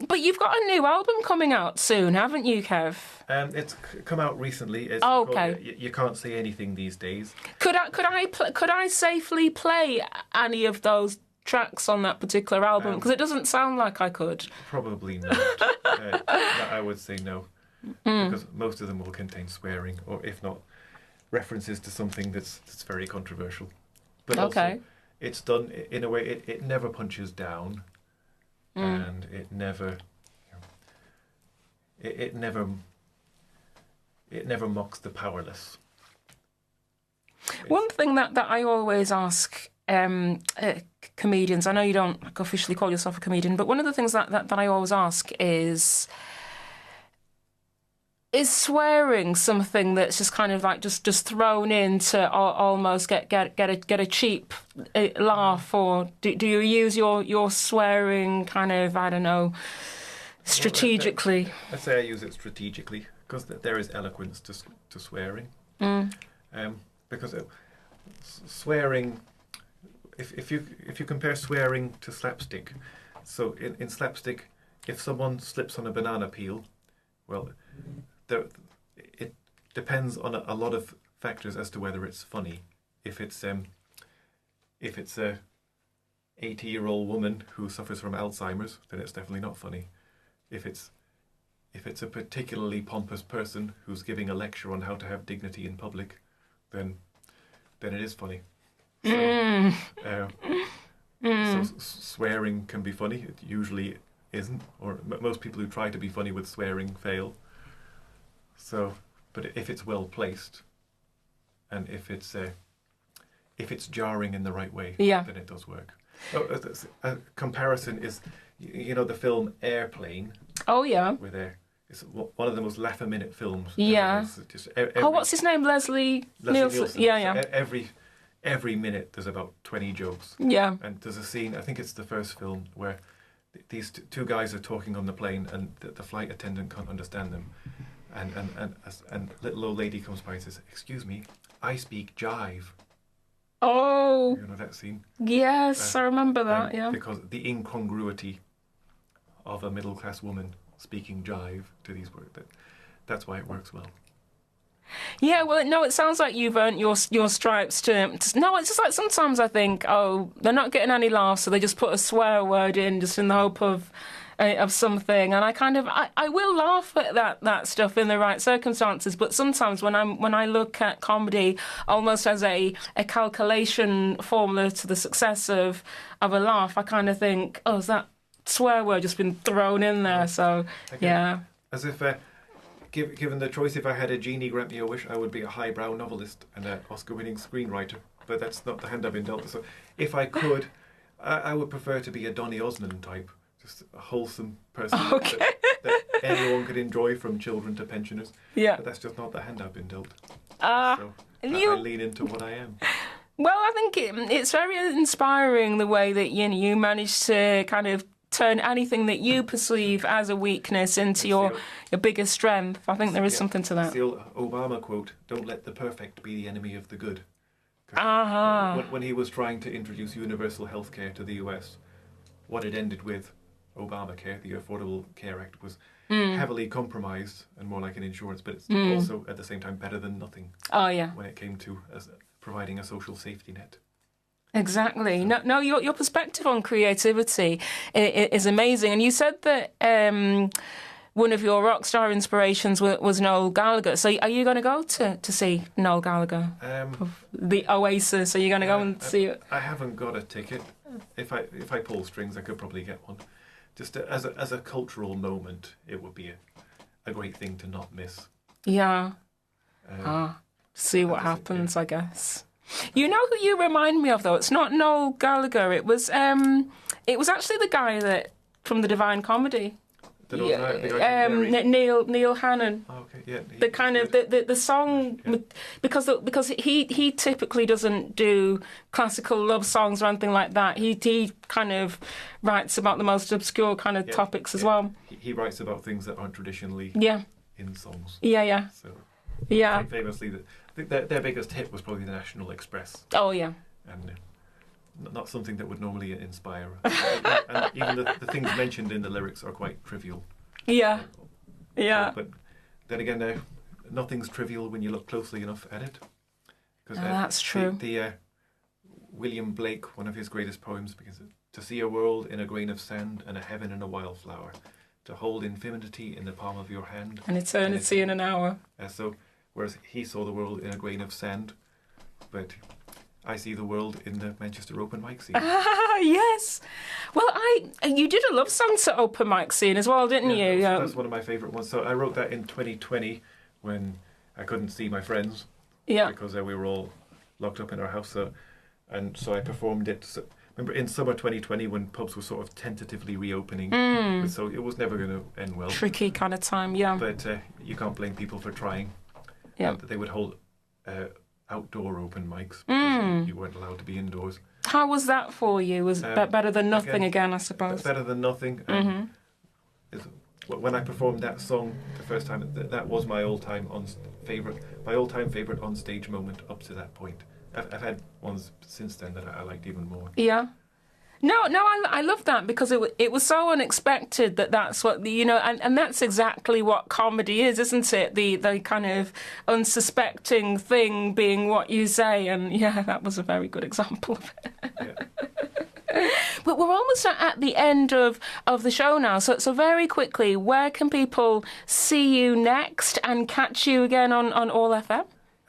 But you've got a new album coming out soon, haven't you, Kev? It's come out recently. It's okay. Called, you can't say anything these days. Could I safely play any of those tracks on that particular album? Because it doesn't sound like I could. Probably not. I would say no, because most of them will contain swearing, or if not, references to something that's very controversial. But also, it's done in a way. It never punches down, and it never. It never mocks the powerless. One thing that I always ask comedians, I know you don't officially call yourself a comedian, but one of the things that I always ask is swearing something that's just kind of like just thrown in to almost get a cheap laugh, or do you use your swearing kind of, I don't know, strategically? I'd say I use it strategically because there is eloquence to swearing. Because swearing, if you compare swearing to slapstick, so in slapstick, if someone slips on a banana peel, well, it depends on a lot of factors as to whether it's funny. If it's a 80-year-old woman who suffers from Alzheimer's, then it's definitely not funny. If it's a particularly pompous person who's giving a lecture on how to have dignity in public, then it is funny. So swearing can be funny. It usually isn't, or most people who try to be funny with swearing fail. So, but if it's well placed, and if it's jarring in the right way, then it does work. A comparison is, the film Airplane. Oh yeah. It's one of the most laugh-a-minute films. Yeah. What's his name? Leslie Nielsen. Yeah. So every minute there's about 20 jokes. Yeah. And there's a scene, I think it's the first film, where these two guys are talking on the plane, and the flight attendant can't understand them. And little old lady comes by and says, "Excuse me, I speak jive." Oh. You know that scene? Yes, I remember that, yeah. Because the incongruity of a middle-class woman speaking jive to these words, that's why it works well. Yeah, well, no, it sounds like you've earned your stripes to... No, it's just like sometimes I think, they're not getting any laughs, so they just put a swear word in just in the hope of something, and I will laugh at that stuff in the right circumstances, but sometimes when I look at comedy almost as a calculation formula to the success of a laugh, I kind of think, has that swear word just been thrown in there? So yeah, as if given the choice, if I had a genie grant me a wish, I would be a highbrow novelist and an Oscar-winning screenwriter, but that's not the hand I've been dealt. So if I could, I would prefer to be a Donny Osmond type. Just a wholesome person that anyone could enjoy, from children to pensioners. Yeah. But that's just not the hand I've been dealt. So I lean into what I am. Well, I think it's very inspiring the way that you manage to kind of turn anything that you perceive as a weakness into your biggest strength. I think there is something to that. It's the old Obama quote, "Don't let the perfect be the enemy of the good." When he was trying to introduce universal health care to the US, what it ended with, Obamacare, the Affordable Care Act, was heavily compromised and more like an insurance, but it's also at the same time better than nothing. Oh yeah. When it came to providing a social safety net. Exactly. No, your perspective on creativity is amazing, and you said that one of your rock star inspirations was Noel Gallagher. So are you going to go to see Noel Gallagher of the Oasis? Are you going to go and see it? I haven't got a ticket. If I pull strings, I could probably get one. Just as a cultural moment, it would be a great thing to not miss. Yeah. See what happens, I guess. You know who you remind me of, though? It's not Noel Gallagher. It was actually the guy that from the Divine Comedy. Neil Hannon. Oh, okay, yeah. The kind of the song, yeah. because he typically doesn't do classical love songs or anything like that. He kind of writes about the most obscure kind of topics as well. He writes about things that aren't traditionally in songs. Yeah. So yeah. Famously, their biggest hit was probably the National Express. Oh yeah. And not something that would normally inspire. And even the things mentioned in the lyrics are quite trivial. Yeah. Yeah. But then again, nothing's trivial when you look closely enough at it. That's true. The William Blake, one of his greatest poems, because to see a world in a grain of sand and a heaven in a wildflower, to hold infinity in the palm of your hand, and eternity in an hour. So, whereas he saw the world in a grain of sand, but I see the world in the Manchester open mic scene. Ah, yes. Well, you did a love song to open mic scene as well, didn't you? That's one of my favourite ones. So I wrote that in 2020 when I couldn't see my friends. Yeah. Because we were all locked up in our house. So I performed it. So, remember in summer 2020 when pubs were sort of tentatively reopening. So it was never going to end well. Tricky kind of time, yeah. But you can't blame people for trying. Yeah. They would hold outdoor open mics because you weren't allowed to be indoors. How was that for you? Was that better than nothing again, I suppose? Better than nothing. When I performed that song the first time, that was my all-time favourite on-stage moment up to that point. I've had ones since then that I liked even more. Yeah. No, I love that because it was so unexpected that's what and that's exactly what comedy is, isn't it? The kind of unsuspecting thing being what you say, and that was a very good example of it. Yeah. But we're almost at the end of the show now, so very quickly, where can people see you next and catch you again on ALLFM?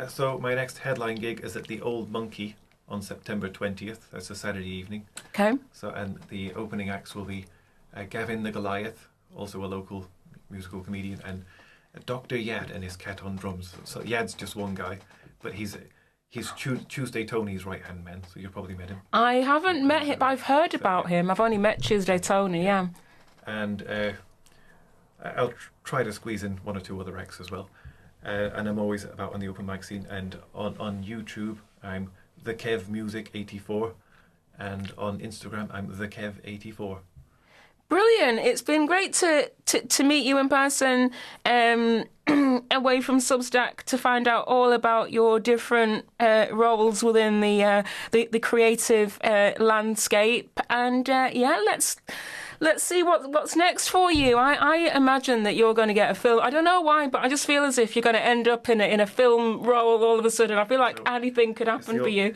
So my next headline gig is at the Old Monkey on September 20th. That's a Saturday evening. Okay. So, and the opening acts will be Gavin the Goliath, also a local musical comedian, and Dr. Yad and his cat on drums. So Yad's just one guy, but he's Tuesday Tony's right-hand man, so you've probably met him. I haven't met him, but I've heard about him. I've only met Tuesday Tony, yeah. And I'll try to squeeze in one or two other acts as well. And I'm always about on the open mic scene, and on YouTube, I'm The Kev Music 84, and on Instagram I'm The Kev 84. Brilliant! It's been great to meet you in person, away from Substack, to find out all about your different roles within the creative landscape. And let's see what's next for you. I imagine that you're going to get a film. I don't know why, but I just feel as if you're going to end up in a film role all of a sudden. I feel like anything could happen for you.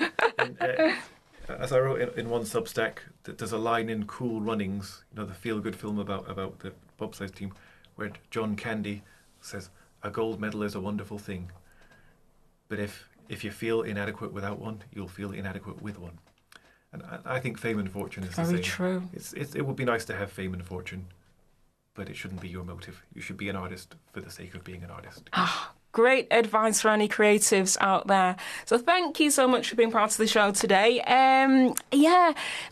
As I wrote in one Substack, there's a line in Cool Runnings, the feel-good film about the bobsleigh team, where John Candy says, "A gold medal is a wonderful thing, but if you feel inadequate without one, you'll feel inadequate with one." And I think fame and fortune is the same. Very true. It would be nice to have fame and fortune, but it shouldn't be your motive. You should be an artist for the sake of being an artist. Great advice for any creatives out there. So thank you so much for being part of the show today.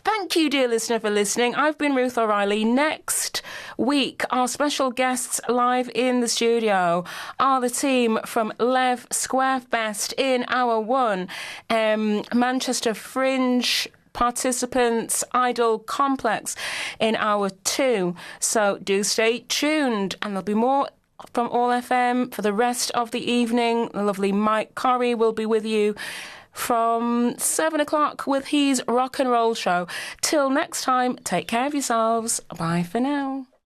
Thank you, dear listener, for listening. I've been Ruth O'Reilly. Next week, our special guests live in the studio are the team from Lev Squarefest in Hour 1, Manchester Fringe participants Idol Complex in Hour 2. So do stay tuned, and there'll be more from ALLFM for the rest of the evening. The lovely Mike Corrie will be with you from 7 o'clock with his rock and roll show. Till next time, take care of yourselves. Bye for now.